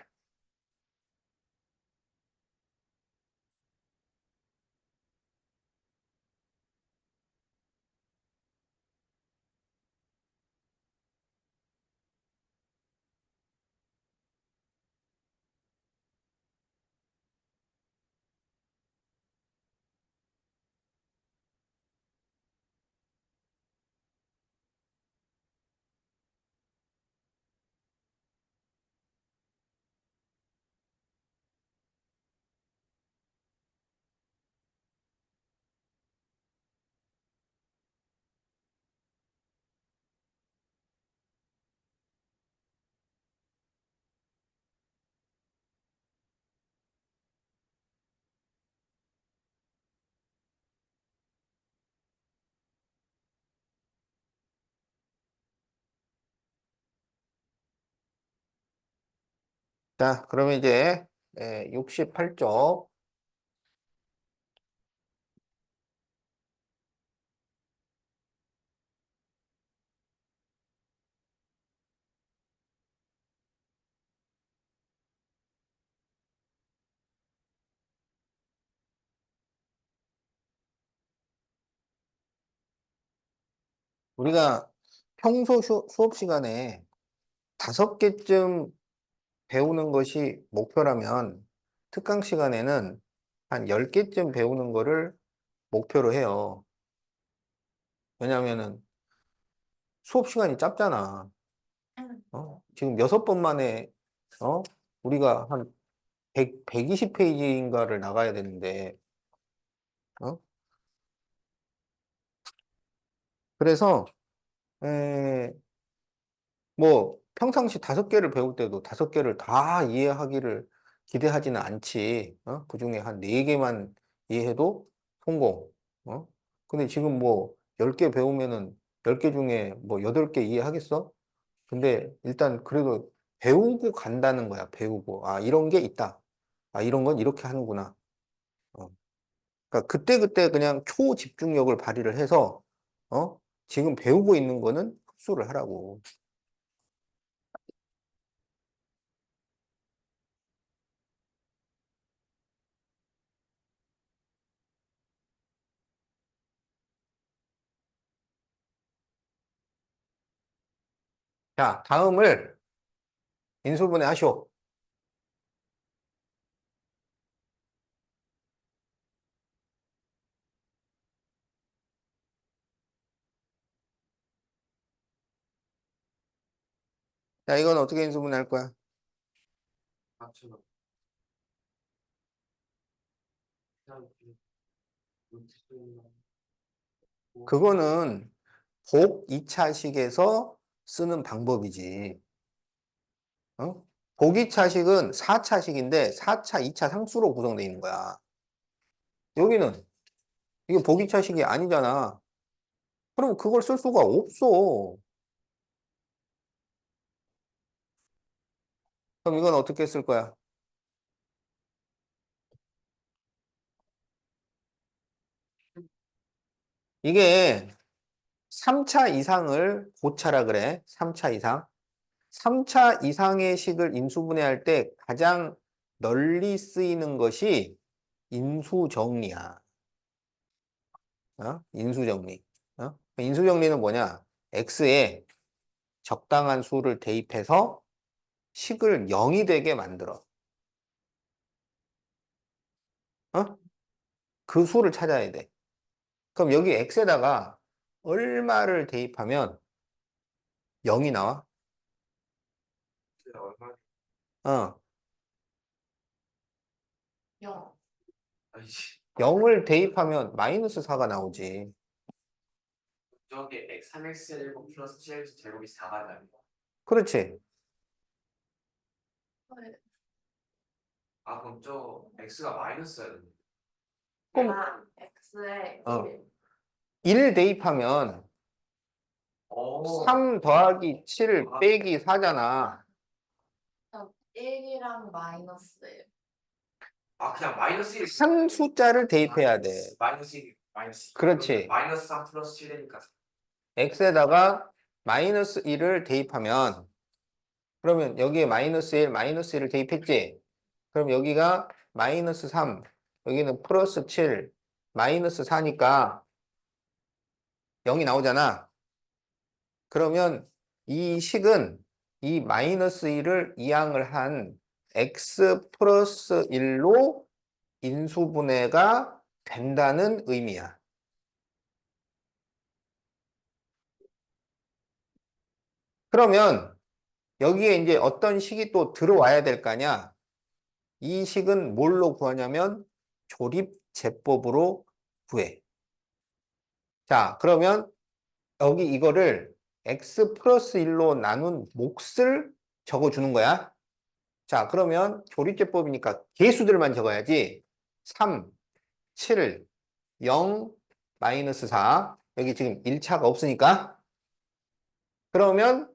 자, 그러면 이제 68쪽. 우리가 평소 수업 시간에 5개쯤 배우는 것이 목표라면 특강 시간에는 한 10개쯤 배우는 거를 목표로 해요. 왜냐면은 수업 시간이 짧잖아. 지금 6번 만에 우리가 한 120페이지인가를 나가야 되는데 어? 그래서 뭐 평상시 5개를 배울 때도 5개를 다 이해하기를 기대하지는 않지. 그중에 한 4개만 이해해도 성공. 근데 지금 뭐 10개 배우면은 10개 중에 뭐 8개 이해하겠어? 근데 일단 그래도 배우고 간다는 거야. 배우고. 아, 이런 게 있다. 아, 이런 건 이렇게 하는구나. 어. 그러니까 그때그때 그냥 초집중력을 발휘를 해서 지금 배우고 있는 거는 흡수를 하라고. 자, 다음을 인수분해 하시오. 자, 이건 어떻게 인수분해 할 거야? 맞죠. 그거는 복 2차식에서 쓰는 방법이지. 복 2차식은 4차식인데 4차, 2차 상수로 구성되어 있는 거야. 여기는 이게 보기차식이 아니잖아. 그럼 그걸 쓸 수가 없어. 그럼 이건 어떻게 쓸 거야? 이게 3차 이상을 고차라 그래. 3차 이상. 3차 이상의 식을 인수분해할 때 가장 널리 쓰이는 것이 인수정리야. 인수정리. 인수정리는 뭐냐? x에 적당한 수를 대입해서 식을 0이 되게 만들어. 어? 그 수를 찾아야 돼. 그럼 여기 x에다가 얼마를 대입하면 0이 나와? 얼마? 어. 0. 아니지. 0을 대입하면 마이너스 4가 나오지. 저게 x 3x 제곱 플러스 7x 제곱이 4가 나요. 그렇지. 아 그럼 저 x가 마이너스야 되네. 그럼 x에 어. 1. 1 대입하면 오. 3 더하기 7 빼기 4잖아. 1이랑 마이너스예요. 아 그냥 마이너스 1. 한 숫자를 대입해야 돼. 마이너스 1. 마이너스. 그렇지. 마이너스 3 플러스 7이니까. x에다가 마이너스 1을 대입하면 그러면 여기에 마이너스 1, 마이너스 1을 대입했지? 그럼 여기가 마이너스 3, 여기는 플러스 7, 마이너스 4니까 0이 나오잖아. 그러면 이 식은 이 마이너스 1을 이항을 한 x 플러스 1로 인수분해가 된다는 의미야. 그러면 여기에 이제 어떤 식이 또 들어와야 될 거 아니야? 이 식은 뭘로 구하냐면 조립제법으로 구해. 자, 그러면 여기 이거를 x 플러스 1로 나눈 몫을 적어주는 거야. 자, 그러면 조립제법이니까 개수들만 적어야지. 3, 7, 0, 마이너스 4. 여기 지금 1차가 없으니까. 그러면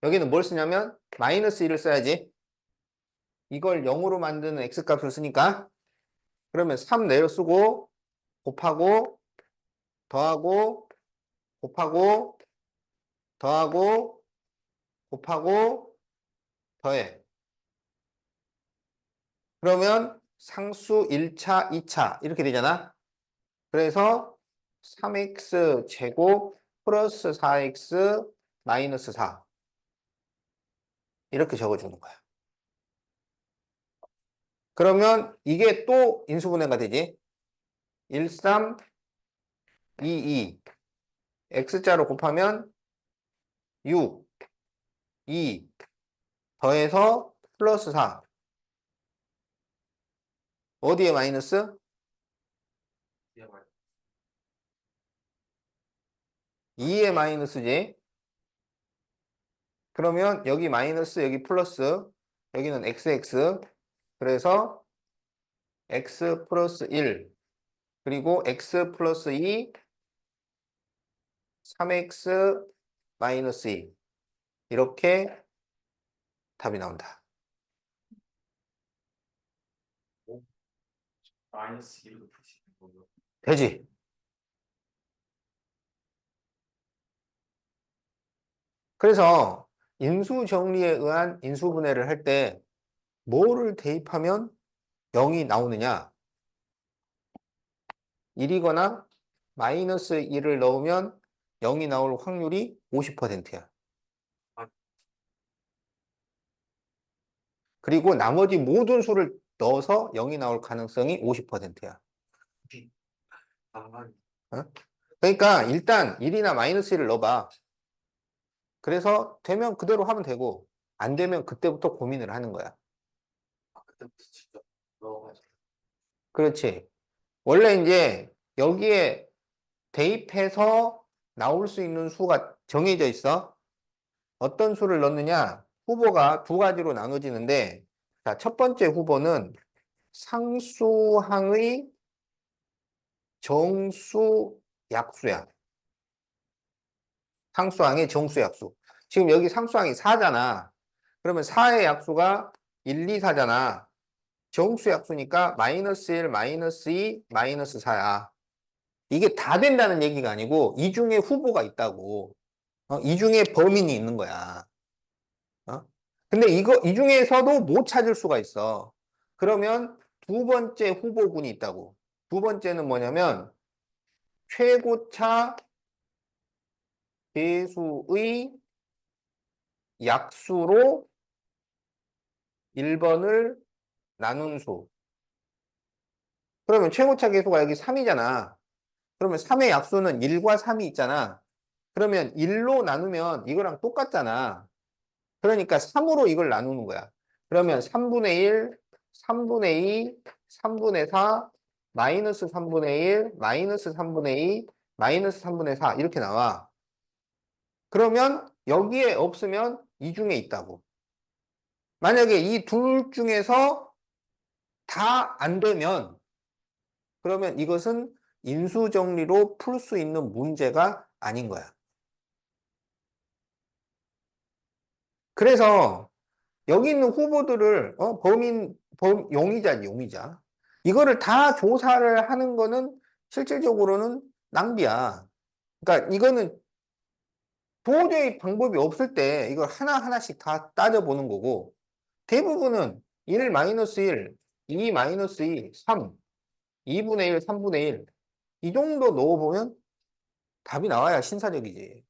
여기는 뭘 쓰냐면 마이너스 1을 써야지. 이걸 0으로 만드는 x값을 쓰니까. 그러면 3 내려 쓰고 곱하고 더하고 곱하고 더하고 곱하고 더해. 그러면 상수 1차, 2차 이렇게 되잖아. 그래서 3x 제곱 플러스 4x 마이너스 4 이렇게 적어주는 거야. 그러면 이게 또 인수분해가 되지. 1, 3, 2, 2 x자로 곱하면 6, 2 더해서 플러스 4 어디에 마이너스? 2에 마이너스지. 그러면 여기 마이너스 여기 플러스 여기는 xx 그래서 x 플러스 1 그리고 x 플러스 2 3x 마이너스 2 이렇게 답이 나온다. 마이너스 1로 푸시는 거요. 되지? 그래서 인수정리에 의한 인수분해를 할 때 뭐를 대입하면 0이 나오느냐? 1이거나 마이너스 1을 넣으면 0이 나올 확률이 50%야. 그리고 나머지 모든 수를 넣어서 0이 나올 가능성이 50%야. 아, 그러니까 일단 1이나 마이너스 1을 넣어봐. 그래서 되면 그대로 하면 되고 안 되면 그때부터 고민을 하는 거야. 그때부터 진짜 넣어가지고. 그렇지. 원래 이제 여기에 대입해서 나올 수 있는 수가 정해져 있어. 어떤 수를 넣느냐? 후보가 두 가지로 나눠지는데 자, 첫 번째 후보는 상수항의 정수 약수야. 상수항의 정수 약수. 지금 여기 상수항이 4잖아. 그러면 4의 약수가 1, 2, 4잖아. 정수 약수니까 마이너스 1, 마이너스 2, 마이너스 4야. 이게 다 된다는 얘기가 아니고 이 중에 후보가 있다고. 이 중에 범인이 있는 거야. 어? 근데 이 중에서도 못 찾을 수가 있어. 그러면 두 번째 후보군이 있다고. 두 번째는 뭐냐면 최고차 계수의 약수로 1번을 나눈 수. 그러면 최고차 계수가 여기 3이잖아. 그러면 3의 약수는 1과 3이 있잖아. 그러면 1로 나누면 이거랑 똑같잖아. 그러니까 3으로 이걸 나누는 거야. 그러면 3분의 1, 3분의 2, 3분의 4, 마이너스 3분의 1, 마이너스 3분의 2, 마이너스 3분의 4 이렇게 나와. 그러면 여기에 없으면 이 중에 있다고. 만약에 이 둘 중에서 다 안 되면 그러면 이것은 인수정리로 풀 수 있는 문제가 아닌 거야. 그래서 여기 있는 후보들을 용의자지, 용의자. 이거를 다 조사를 하는 거는 실질적으로는 낭비야. 그러니까 이거는 도저히 방법이 없을 때 이걸 하나하나씩 다 따져보는 거고 대부분은 1 마이너스 1, 2 마이너스 2, 3, 2분의 1, 3분의 1. 이 정도 넣어보면 답이 나와야 신사적이지.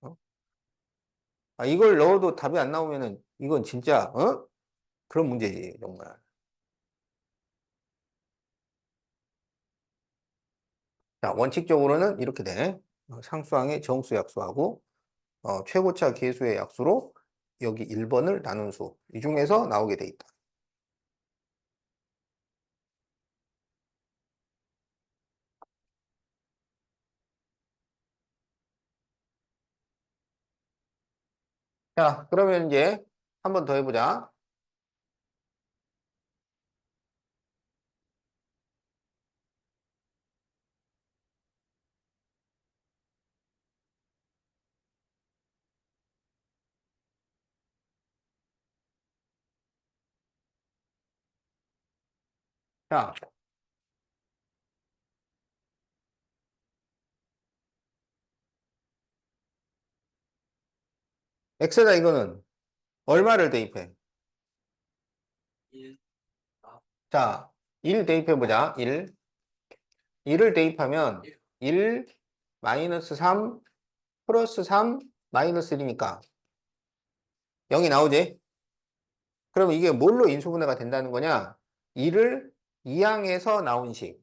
어? 이걸 넣어도 답이 안 나오면은 이건 진짜, 그런 문제지, 정말. 자, 원칙적으로는 이렇게 돼. 상수항의 정수 약수하고, 최고차 계수의 약수로 여기 1번을 나눈 수. 이 중에서 나오게 돼 있다. 자, 그러면 이제 한 번 더 해보자. 자, x에다 이거는 얼마를 대입해? 1, 아, 자, 1 대입해보자. 1. 1을 대입하면 1 마이너스 3 플러스 3 마이너스 1이니까 0이 나오지? 그럼 이게 뭘로 인수분해가 된다는 거냐? 1을 이항에서 나온 식.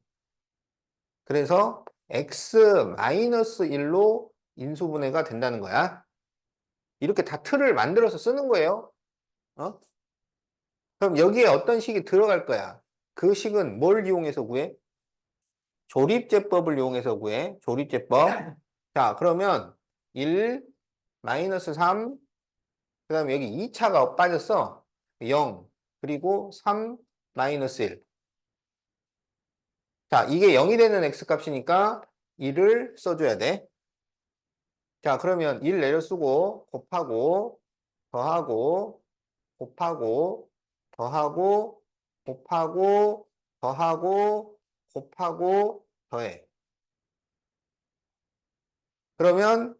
그래서 x 마이너스 1로 인수분해가 된다는 거야. 이렇게 다 틀을 만들어서 쓰는 거예요. 어? 그럼 여기에 어떤 식이 들어갈 거야? 그 식은 뭘 이용해서 구해? 조립제법을 이용해서 구해. 조립제법. 자, 그러면 1 마이너스 3, 그 다음에 여기 2차가 빠졌어. 0, 그리고 3 마이너스 1. 자, 이게 0이 되는 x값이니까 1을 써줘야 돼. 자, 그러면 1 내려 쓰고 곱하고 더하고 곱하고 더하고 곱하고 더하고 곱하고 더해. 그러면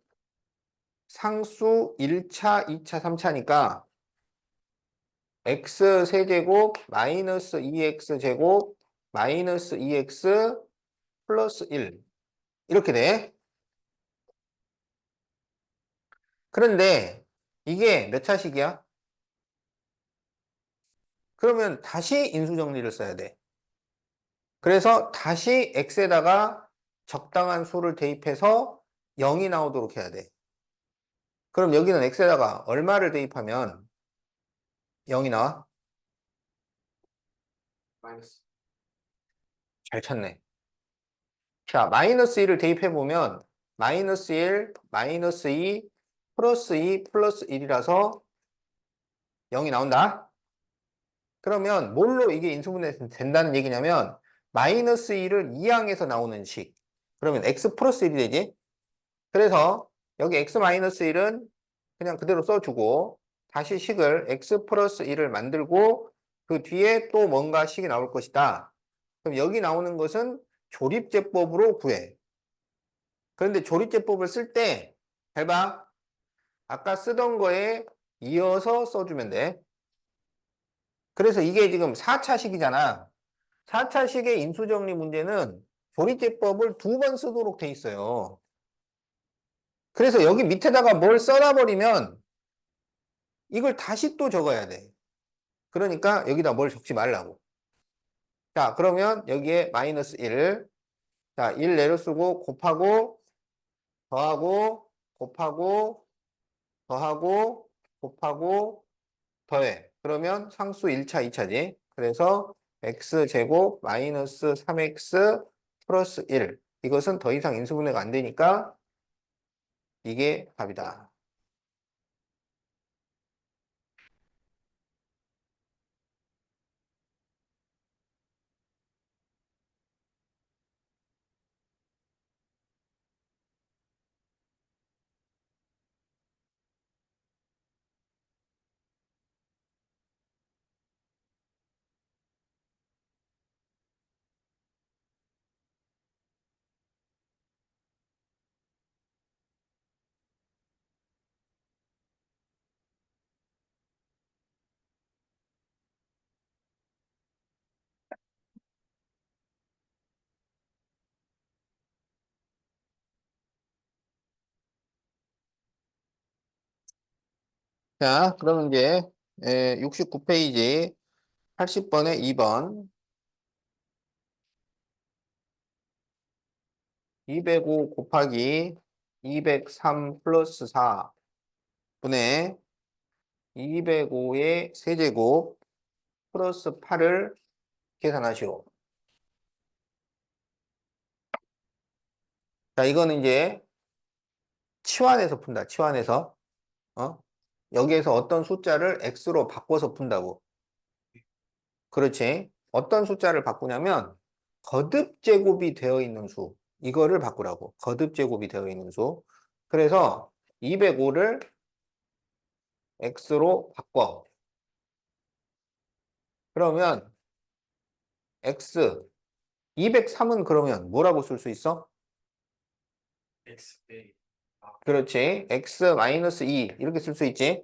상수 1차, 2차, 3차니까 x 세제곱 마이너스 2x 제곱 마이너스 2x 플러스 1 이렇게 돼. 그런데 이게 몇 차식이야? 그러면 다시 인수정리를 써야 돼. 그래서 다시 x에다가 적당한 수를 대입해서 0이 나오도록 해야 돼. 그럼 여기는 x에다가 얼마를 대입하면 0이 나와? 마이너스. 잘 찾네. 자, 마이너스 1을 대입해보면 마이너스 1, 마이너스 2, 플러스 2, 플러스 1이라서 0이 나온다. 그러면 뭘로 이게 인수분해 된다는 얘기냐면 마이너스 1을 이항에서 나오는 식. 그러면 x 플러스 1이 되지? 그래서 여기 x 마이너스 1은 그냥 그대로 써주고 다시 식을 x 플러스 1을 만들고 그 뒤에 또 뭔가 식이 나올 것이다. 그럼 여기 나오는 것은 조립제법으로 구해. 그런데 조립제법을 쓸 때, 잘 봐. 아까 쓰던 거에 이어서 써주면 돼. 그래서 이게 지금 4차식이잖아. 4차식의 인수정리 문제는 조립제법을 2번 쓰도록 돼 있어요. 그래서 여기 밑에다가 뭘 써놔버리면 이걸 다시 또 적어야 돼. 그러니까 여기다 뭘 적지 말라고. 자, 그러면 여기에 마이너스 1. 자, 1 내려 쓰고 곱하고 더하고 곱하고 더하고 곱하고 더해. 그러면 상수 1차, 2차지. 그래서 x제곱 마이너스 3x 플러스 1. 이것은 더 이상 인수분해가 안 되니까 이게 답이다. 자, 그러면 이제 69페이지 80번에 2번 205 곱하기 203 플러스 4 분의 205의 세제곱 플러스 8을 계산하시오. 자, 이거는 이제 치환해서 푼다. 치환해서. 어? 여기에서 어떤 숫자를 x로 바꿔서 푼다고. 그렇지. 어떤 숫자를 바꾸냐면 거듭 제곱이 되어 있는 수. 이거를 바꾸라고. 거듭 제곱이 되어 있는 수. 그래서 205를 x로 바꿔. 그러면 x 203은 그러면 뭐라고 쓸 수 있어? x 빼기 그렇지. x 마이너스 2 이렇게 쓸 수 있지.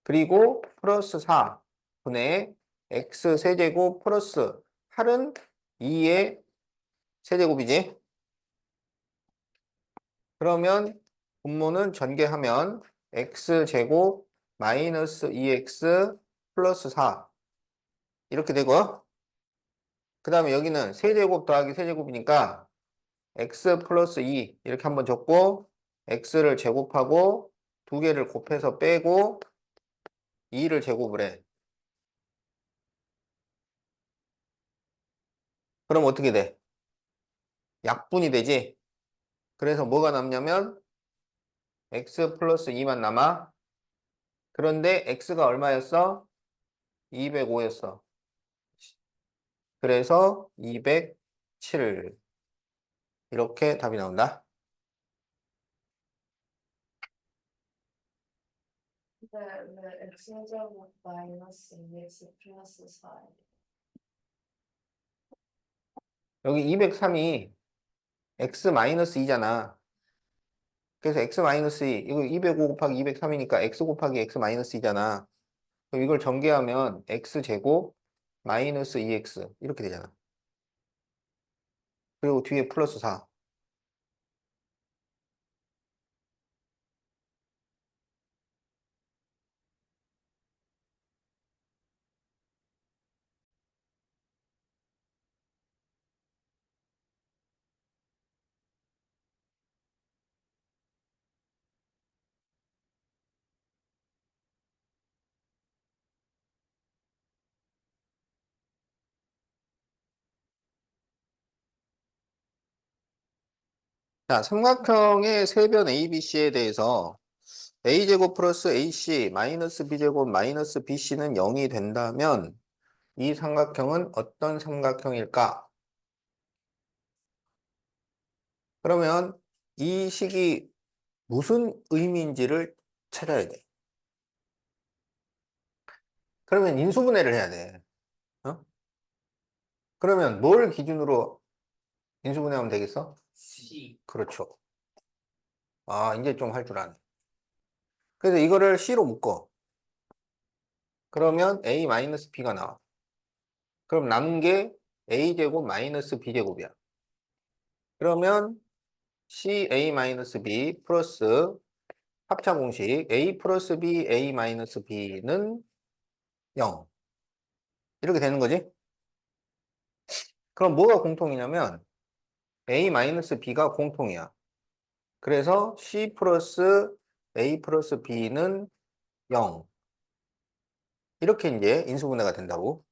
그리고 플러스 4 분의 x 세제곱 플러스 8은 2의 세제곱이지. 그러면 분모는 전개하면 x제곱 마이너스 2x 플러스 4 이렇게 되고 그 다음에 여기는 세제곱 더하기 세제곱이니까 x 플러스 2 이렇게 한번 적고 x를 제곱하고 두 개를 곱해서 빼고 2를 제곱을 해. 그럼 어떻게 돼? 약분이 되지? 그래서 뭐가 남냐면 x 플러스 2만 남아. 그런데 x가 얼마였어? 205였어. 그래서 207 이렇게 답이 나온다. 네, 네, x제곱 마이너스 2x 플러스 4. 여기 203이 x 마이너스 2잖아. 그래서 x 마이너스 2 이거 205 곱하기 203이니까 x 곱하기 x 마이너스 2잖아. 그럼 이걸 전개하면 x 제곱 마이너스 2x 이렇게 되잖아. 그리고 뒤에 플러스 4. 자, 삼각형의 세변 ABC에 대해서 A제곱 플러스 AC 마이너스 B제곱 마이너스 BC는 0이 된다면 이 삼각형은 어떤 삼각형일까? 그러면 이 식이 무슨 의미인지를 찾아야 돼. 그러면 인수분해를 해야 돼. 어? 그러면 뭘 기준으로 인수분해하면 되겠어? C 그렇죠. 아, 이제 좀 할 줄 아네. 그래서 이거를 C로 묶어. 그러면 A-B가 나와. 그럼 남은 게 A제곱 마이너스 B제곱이야. 그러면 CA-B 플러스 합차 공식 A 플러스 B, A 마이너스 B는 0. 이렇게 되는 거지? 그럼 뭐가 공통이냐면 A 마이너스 B가 공통이야. 그래서 C 플러스 A 플러스 B는 0. 이렇게 이제 인수분해가 된다고.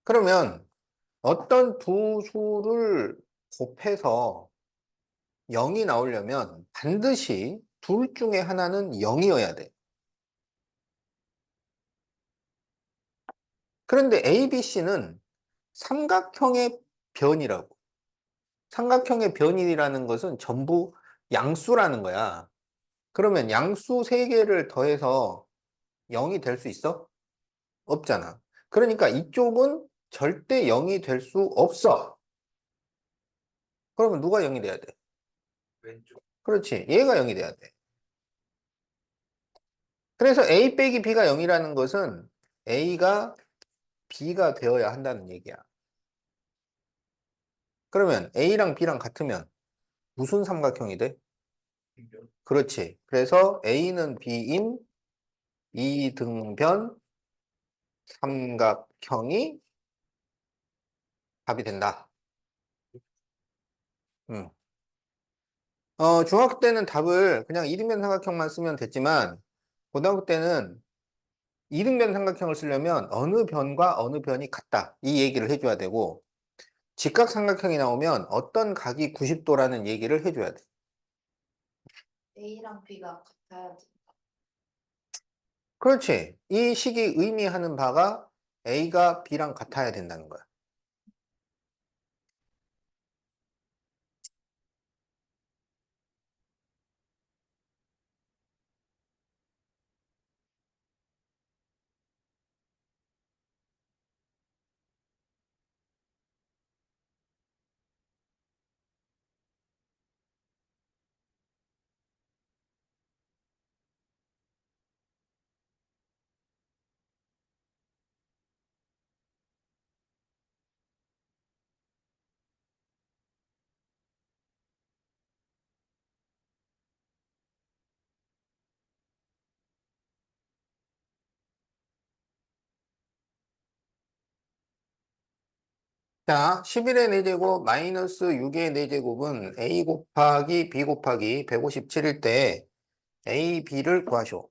그러면 어떤 두 수를 곱해서 0이 나오려면 반드시 둘 중에 하나는 0이어야 돼. 그런데 A, B, C는 삼각형의 변이라고. 삼각형의 변이라는 것은 전부 양수라는 거야. 그러면 양수 3개를 더해서 0이 될 수 있어? 없잖아. 그러니까 이쪽은 절대 0이 될 수 없어. 그러면 누가 0이 돼야 돼? 왼쪽 그렇지. 얘가 0이 돼야 돼. 그래서 A 빼기 B가 0이라는 것은 A가 B가 되어야 한다는 얘기야. 그러면 A랑 B랑 같으면 무슨 삼각형이 돼? 빈변 그렇지. 그래서 A는 B인 이등변 삼각형이 답이 된다. 음. 중학교 때는 답을 그냥 이등변 삼각형만 쓰면 됐지만 고등학교 때는 이등변 삼각형을 쓰려면 어느 변과 어느 변이 같다. 이 얘기를 해줘야 되고 직각삼각형이 나오면 어떤 각이 90도라는 얘기를 해줘야 돼. A랑 B가 같아야 된다. 그렇지. 이 식이 의미하는 바가 A가 B랑 같아야 된다는 거야. 자, 11의 4제곱 마이너스 6의 4제곱은 A 곱하기 B 곱하기 157일 때 A, B를 구하시오.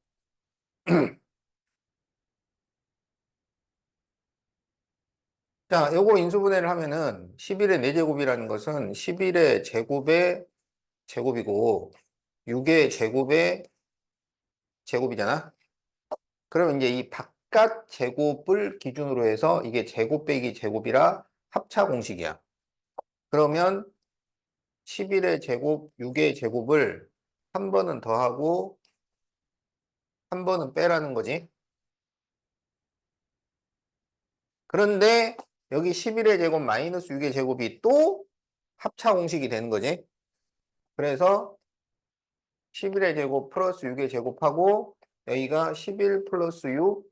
자, 요거 인수분해를 하면은 11의 4제곱이라는 것은 11의 제곱의 제곱이고 6의 제곱의 제곱이잖아. 그러면 이제 이 바깥 제곱을 기준으로 해서 이게 제곱 빼기 제곱이라 합차 공식이야. 그러면 11의 제곱, 6의 제곱을 한 번은 더하고 한 번은 빼라는 거지. 그런데 여기 11의 제곱 마이너스 6의 제곱이 또 합차 공식이 되는 거지. 그래서 11의 제곱 플러스 6의 제곱하고 여기가 11 플러스 6,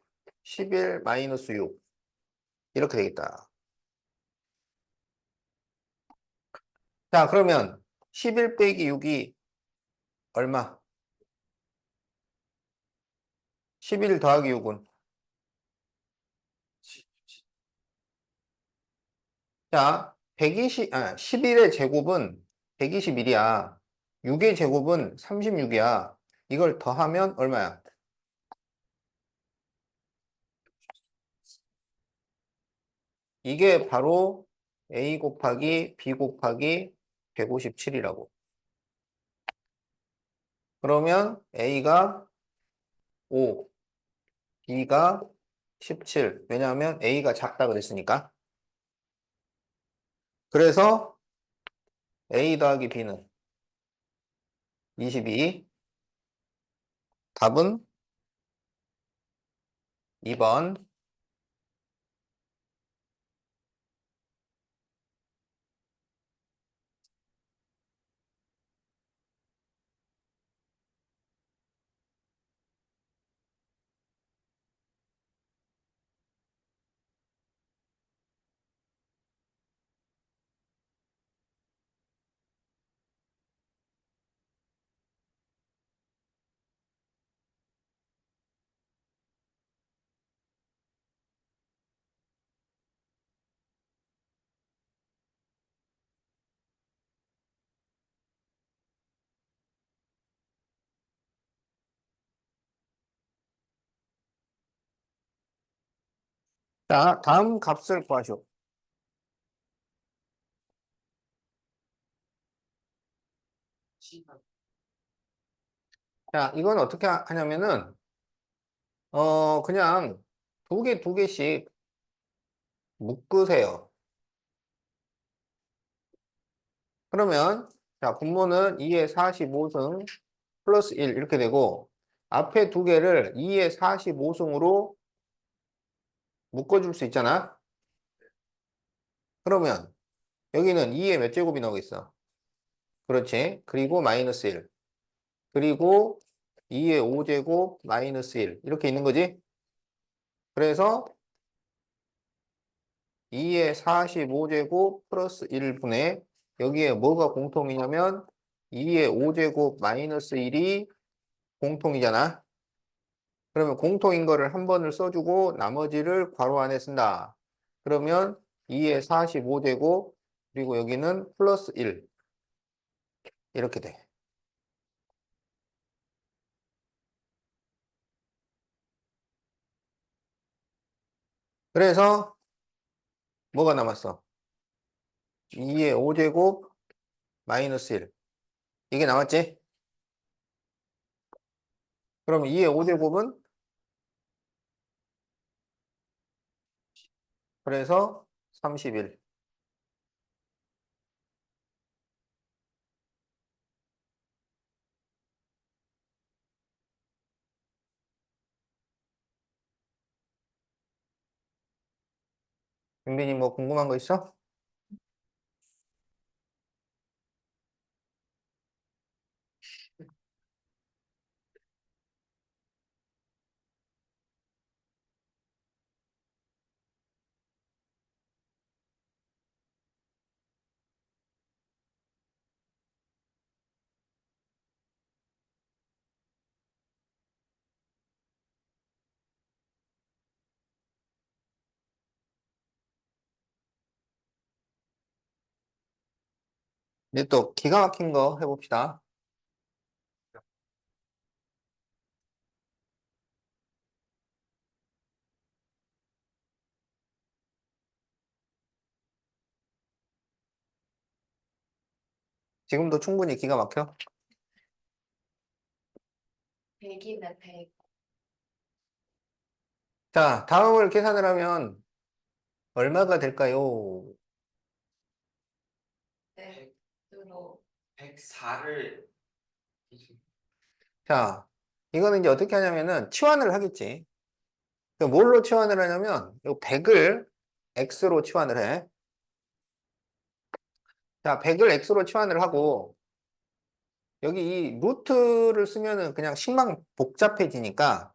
11 마이너스 6 이렇게 되겠다. 자, 그러면 11 빼기 6이 얼마? 11 더하기 6은? 자, 11의 제곱은 121이야. 6의 제곱은 36이야. 이걸 더하면 얼마야? 이게 바로 A 곱하기 B 곱하기 157이라고. 그러면 A가 5, B가 17. 왜냐하면 A가 작다 그랬으니까. 그래서 A 더하기 B는 22. 답은 2번. 자, 다음 값을 구하시오. 자, 이건 어떻게 하냐면은, 그냥 두 개씩 묶으세요. 그러면, 자, 분모는 2의 45승 플러스 1 이렇게 되고, 앞에 두 개를 2의 45승으로 묶어줄 수 있잖아. 그러면, 여기는 2의 몇 제곱이 나오겠어? 그렇지. 그리고 마이너스 1. 그리고 2의 5제곱 마이너스 1. 이렇게 있는 거지. 그래서 2의 45제곱 플러스 1분의 여기에 뭐가 공통이냐면 2의 5제곱 마이너스 1이 공통이잖아. 그러면 공통인 거를 한 번을 써주고 나머지를 괄호 안에 쓴다. 그러면 2의 45제곱 그리고 여기는 플러스 1 이렇게 돼. 그래서 뭐가 남았어? 2의 5제곱 마이너스 1 이게 남았지? 그럼 2의 5제곱은 그래서 31. 윤빈이 뭐 궁금한 거 있어? 이제 또 기가 막힌 거 해봅시다. 지금도 충분히 기가 막혀. 100이네, 100. 자, 다음을 계산을 하면 얼마가 될까요? 네. 으로 104를 자, 이거는 이제 어떻게 하냐면은 치환을 하겠지. 그러니까 뭘로 치환을 하냐면 이 100을 x로 치환을 해. 자, 100을 x로 치환을 하고 여기 이 루트를 쓰면은 그냥 식만 복잡해지니까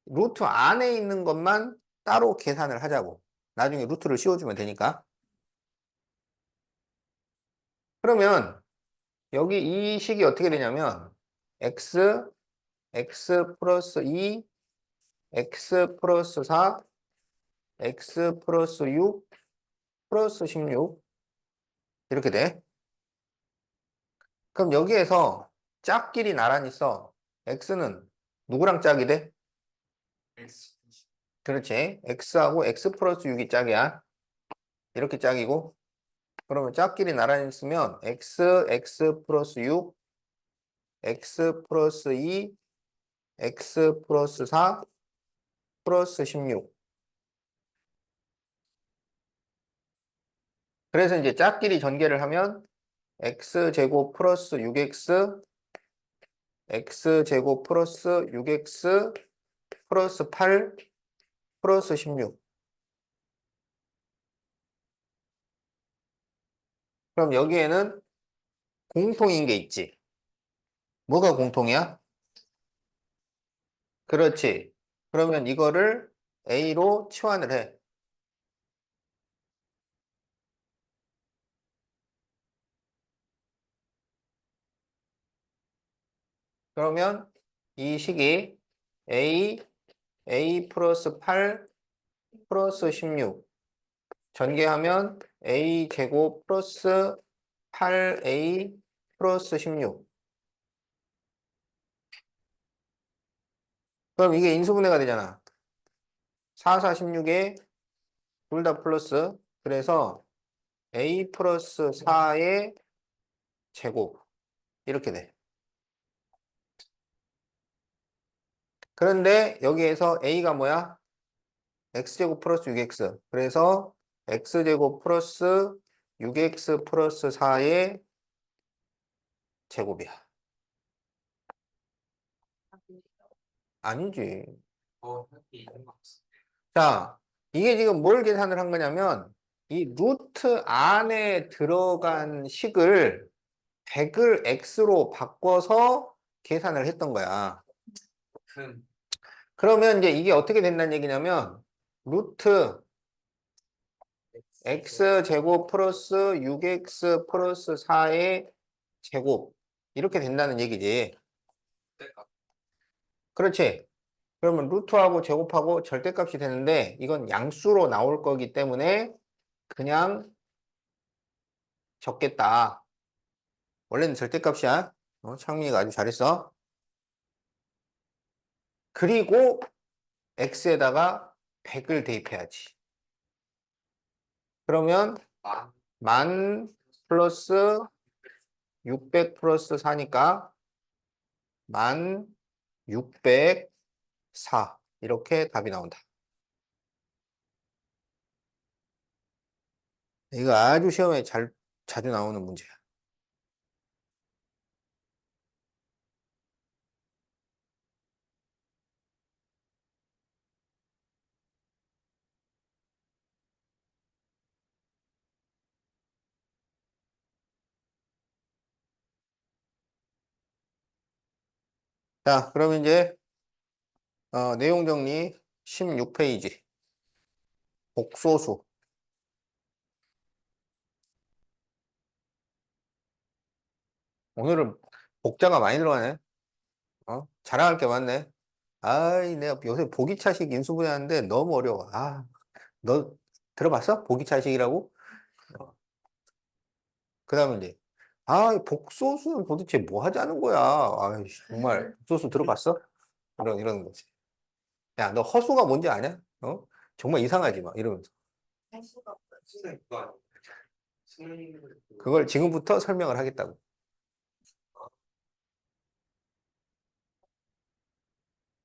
루트 안에 있는 것만 따로 계산을 하자고. 나중에 루트를 씌워주면 되니까. 그러면 여기 이 식이 어떻게 되냐면 x 플러스 2, x 플러스 4, x 플러스 6, 플러스 16 이렇게 돼. 그럼 여기에서 짝끼리 나란히 써. x는 누구랑 짝이 돼? X 그렇지. x하고 x 플러스 6이 짝이야. 이렇게 짝이고. 그러면 짝끼리 나란히 쓰면 x 플러스 6, x 플러스 2, x 플러스 4, 플러스 16. 그래서 이제 짝끼리 전개를 하면 x제곱 플러스 6x, x제곱 플러스 6x 플러스 8 플러스 16. 그럼 여기에는 공통인 게 있지. 뭐가 공통이야? 그렇지. 그러면 이거를 A로 치환을 해. 그러면 이 식이 A 플러스 8 플러스 16 전개하면 A 제곱 플러스 8A 플러스 16. 그럼 이게 인수분해가 되잖아. 4, 4, 16에 둘 다 플러스. 그래서 A 플러스 4의 제곱. 이렇게 돼. 그런데 여기에서 A가 뭐야? X제곱 플러스 6X. 그래서 X제곱 플러스 6X 플러스 4의 제곱이야. 아니지. 이게 있는 거 없어. 자, 이게 지금 뭘 계산을 한 거냐면 이 루트 안에 들어간 식을 100을 x로 바꿔서 계산을 했던 거야. 큰 그러면 이제 이게 어떻게 된다는 얘기냐면 루트 x제곱 플러스 6x 플러스 4의 제곱 이렇게 된다는 얘기지. 때가 그렇지? 그러면 루트하고 제곱하고 절대값이 되는데 이건 양수로 나올 거기 때문에 그냥 적겠다. 원래는 절대값이야. 창민이가 아주 잘했어. 그리고 x에다가 100을 대입해야지. 그러면 만 만 플러스 600 플러스 4니까 만 604 이렇게 답이 나온다. 이거 아주 시험에 자주 나오는 문제야. 자, 그럼 이제 내용 정리 16페이지 복소수. 오늘은 복자가 많이 들어가네. 자랑할 게 많네. 아이, 내가 요새 보기차식 인수분해하는데 너무 어려워. 너 들어봤어? 보기차식이라고? 그 다음에 이제, 복소수는 도대체 뭐 하자는 거야? 정말, 복소수 들어봤어? 이런 거지. 야, 너 허수가 뭔지 아냐? 정말 이상하지, 막, 이러면서. 할 수가 없어. 수능 그거 아니야? 수능 그걸 지금부터 설명을 하겠다고.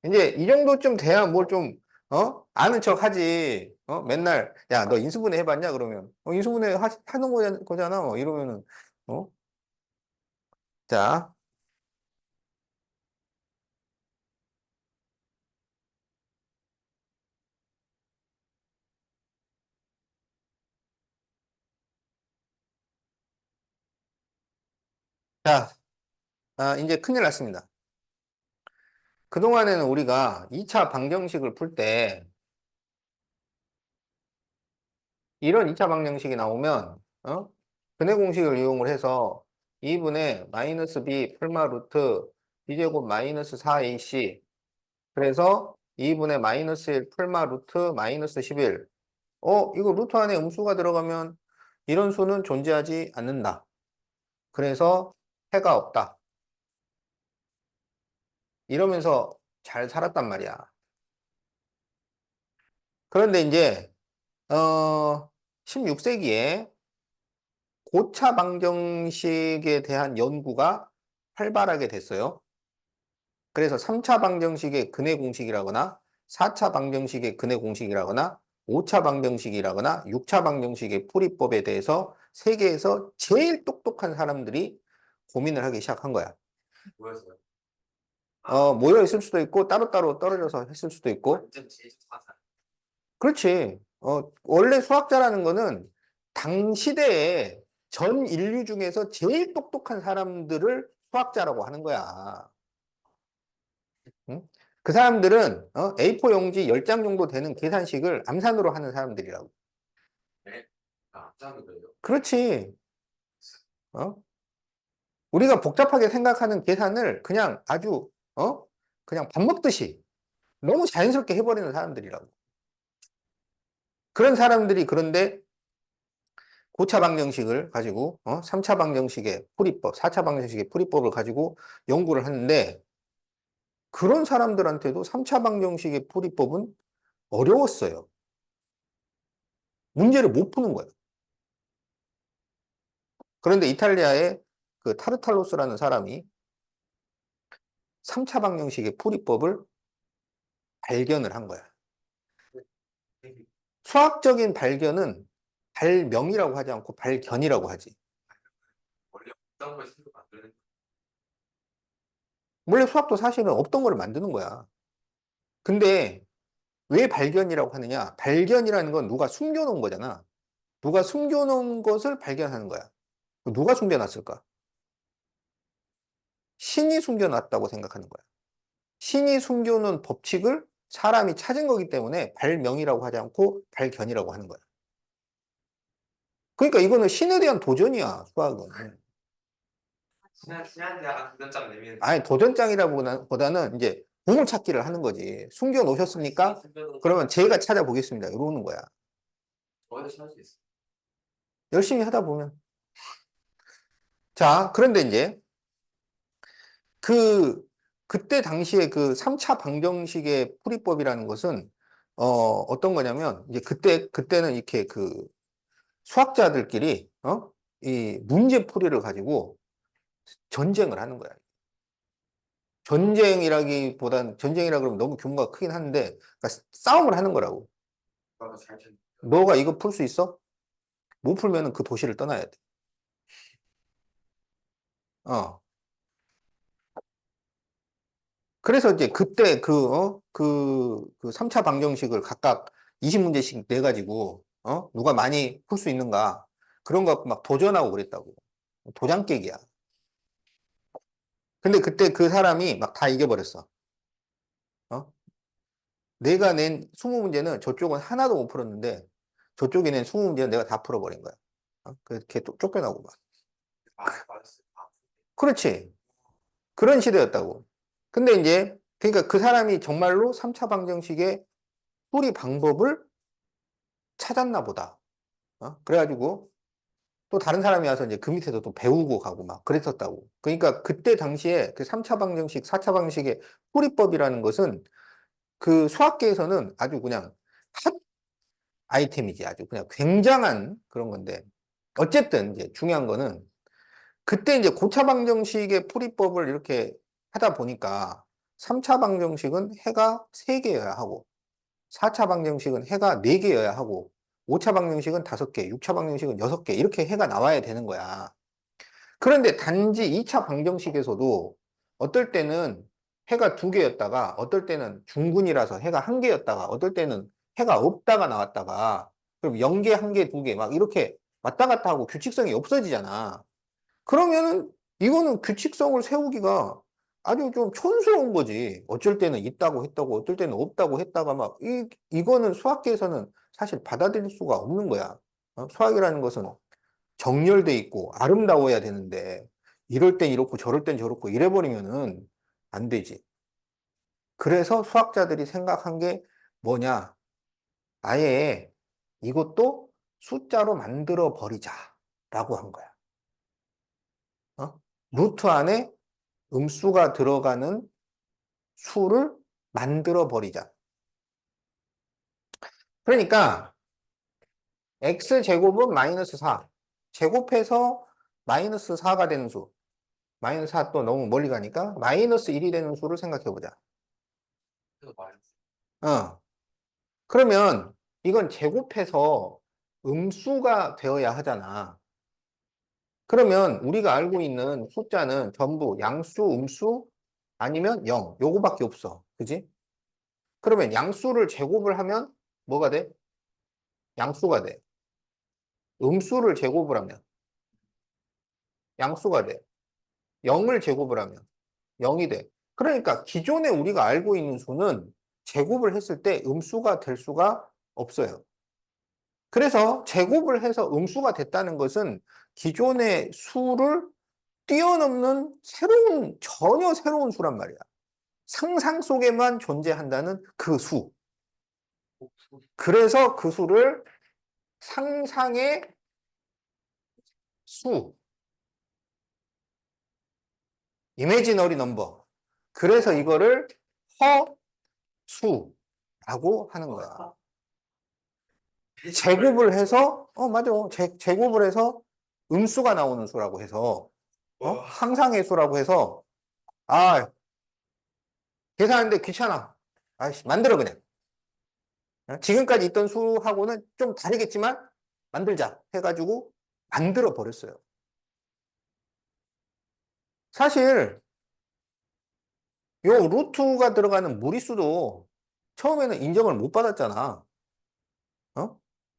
이제 이 정도쯤 돼야 뭘 좀, 아는 척 하지. 맨날, 야, 너 인수분해 해봤냐? 그러면. 인수분해 하는 거잖아. 이러면은, 어? 자, 자, 이제 큰일 났습니다. 그동안에는 우리가 2차 방정식을 풀 때, 이런 2차 방정식이 나오면, 근해 공식을 이용을 해서 2분의 마이너스 b 풀마 루트 b제곱 마이너스 4ac 그래서 2분의 마이너스 1 풀마 루트 마이너스 11 이거 루트 안에 음수가 들어가면 이런 수는 존재하지 않는다. 그래서 해가 없다. 이러면서 잘 살았단 말이야. 그런데 이제 16세기에 고차 방정식에 대한 연구가 활발하게 됐어요. 그래서 3차 방정식의 근해 공식이라거나 4차 방정식의 근해 공식이라거나 5차 방정식이라거나 6차 방정식의 풀이법에 대해서 세계에서 제일 똑똑한 사람들이 고민을 하기 시작한 거야. 뭐였어요? 모여 있을 수도 있고 따로따로 떨어져서 했을 수도 있고. 완전 제일 사사. 그렇지. 원래 수학자라는 거는 당 시대에 전 인류 중에서 제일 똑똑한 사람들을 수학자라고 하는 거야. 응? 그 사람들은 A4 용지 10장 정도 되는 계산식을 암산으로 하는 사람들이라고. 네. 깜짝 놀래요. 그렇지. 어? 우리가 복잡하게 생각하는 계산을 그냥 아주 그냥 밥 먹듯이 너무 자연스럽게 해버리는 사람들이라고. 그런 사람들이 그런데 고차 방정식을 가지고 3차 방정식의 풀이법, 4차 방정식의 풀이법을 가지고 연구를 하는데 그런 사람들한테도 3차 방정식의 풀이법은 어려웠어요. 문제를 못 푸는 거예요. 그런데 이탈리아의 그 타르탈로스라는 사람이 3차 방정식의 풀이법을 발견을 한 거야. 수학적인 발견은 발명이라고 하지 않고 발견이라고 하지. 원래 없던 걸 새로 만드는 원래 수학도 사실은 없던 걸 만드는 거야. 근데 왜 발견이라고 하느냐? 발견이라는 건 누가 숨겨놓은 거잖아. 누가 숨겨놓은 것을 발견하는 거야. 누가 숨겨놨을까? 신이 숨겨놨다고 생각하는 거야. 신이 숨겨놓은 법칙을 사람이 찾은 거기 때문에 발명이라고 하지 않고 발견이라고 하는 거야. 그러니까 이거는 신에 대한 도전이야, 수학은. 신한대가 도전장 내면 아니, 도전장이라보다는 이제 보물찾기를 하는 거지. 숨겨 놓으셨습니까? 그러면 제가 찾아보겠습니다. 이러는 거야. 저희도 찾을 수 있어요. 열심히 하다 보면. 자, 그런데 이제 그때 당시에 그 3차 방정식의 풀이법이라는 것은 어떤 거냐면 이제 그때는 이렇게 그 수학자들끼리 이 문제풀이를 가지고 전쟁을 하는 거야. 전쟁이라 그러면 너무 규모가 크긴 한데 그러니까 싸움을 하는 거라고. 저도 잘 찾는 너가 이거 풀 수 있어? 못 풀면은 그 도시를 떠나야 돼. 어. 그래서 이제 그때 그 3차 방정식을 각각 20문제씩 내가지고, 누가 많이 풀 수 있는가. 그런 거 갖고 막 도전하고 그랬다고. 도장 깨기야. 근데 그때 그 사람이 막 다 이겨버렸어. 어? 내가 낸 20문제는 저쪽은 하나도 못 풀었는데, 저쪽이 낸 20문제는 내가 다 풀어버린 거야. 그렇게 쫓겨나고 막. 맞았어요. 그렇지. 그런 시대였다고. 근데 이제, 그러니까 그 사람이 정말로 3차 방정식의 풀이 방법을 찾았나 보다. 그래가지고 또 다른 사람이 와서 이제 그 밑에서 또 배우고 가고 막 그랬었다고. 그러니까 그때 당시에 그 3차 방정식, 4차 방정식의 풀이법이라는 것은 그 수학계에서는 아주 그냥 핫 아이템이지. 아주 그냥 굉장한 그런 건데. 어쨌든 이제 중요한 거는 그때 이제 고차 방정식의 풀이법을 이렇게 하다 보니까 3차 방정식은 해가 3개여야 하고 4차 방정식은 해가 4개여야 하고 5차 방정식은 5개, 6차 방정식은 6개 이렇게 해가 나와야 되는 거야. 그런데 단지 2차 방정식에서도 어떨 때는 해가 2개였다가 어떨 때는 중군이라서 해가 1개였다가 어떨 때는 해가 없다가 나왔다가 그럼 0개, 1개, 2개 막 이렇게 왔다 갔다 하고 규칙성이 없어지잖아. 그러면은 이거는 규칙성을 세우기가 아주 좀 촌스러운 거지. 어쩔 때는 있다고 했다고, 어쩔 때는 없다고 했다가 막, 이거는 수학계에서는 사실 받아들일 수가 없는 거야. 수학이라는 것은 정렬돼 있고 아름다워야 되는데, 이럴 땐 이렇고 저럴 땐 저렇고 이래버리면은 안 되지. 그래서 수학자들이 생각한 게 뭐냐. 아예 이것도 숫자로 만들어 버리자라고 한 거야. 루트 안에 음수가 들어가는 수를 만들어 버리자. 그러니까 x제곱은 마이너스 4. 제곱해서 마이너스 4가 되는 수. 마이너스 4 또 너무 멀리 가니까 마이너스 1이 되는 수를 생각해 보자. 그래서 말했어요. 그러면 이건 제곱해서 음수가 되어야 하잖아. 그러면 우리가 알고 있는 숫자는 전부 양수, 음수 아니면 0. 요거밖에 없어. 그지? 그러면 양수를 제곱을 하면 뭐가 돼? 양수가 돼. 음수를 제곱을 하면 양수가 돼. 0을 제곱을 하면 0이 돼. 그러니까 기존에 우리가 알고 있는 수는 제곱을 했을 때 음수가 될 수가 없어요. 그래서 제곱을 해서 음수가 됐다는 것은 기존의 수를 뛰어넘는 전혀 새로운 수란 말이야. 상상 속에만 존재한다는 그 수. 그래서 그 수를 상상의 수, imaginary number. 그래서 이거를 허수라고 하는 거야. 제곱을 해서, 맞아. 제곱을 해서 음수가 나오는 수라고 해서, 상상의 수라고 해서, 계산하는데 귀찮아. 아이씨, 만들어, 그냥. 지금까지 있던 수하고는 좀 다르겠지만, 만들자. 해가지고, 만들어 버렸어요. 사실, 요 루트가 들어가는 무리수도 처음에는 인정을 못 받았잖아.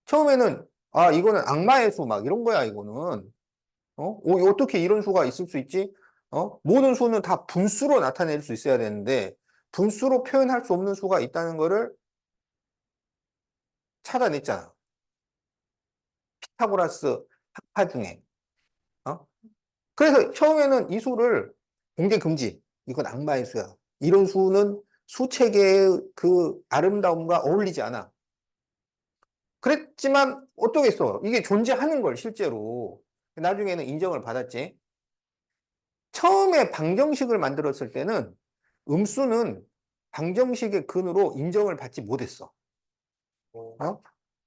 처음에는, 이거는 악마의 수, 막 이런 거야, 이거는. 어떻게 이런 수가 있을 수 있지? 모든 수는 다 분수로 나타낼 수 있어야 되는데, 분수로 표현할 수 없는 수가 있다는 거를 찾아냈잖아. 피타고라스 학파 중에. 어? 그래서 처음에는 이 수를 공개 금지. 이건 악마의 수야. 이런 수는 수체계의 그 아름다움과 어울리지 않아. 그랬지만 어떠겠어? 이게 존재하는 걸 실제로. 나중에는 인정을 받았지. 처음에 방정식을 만들었을 때는 음수는 방정식의 근으로 인정을 받지 못했어.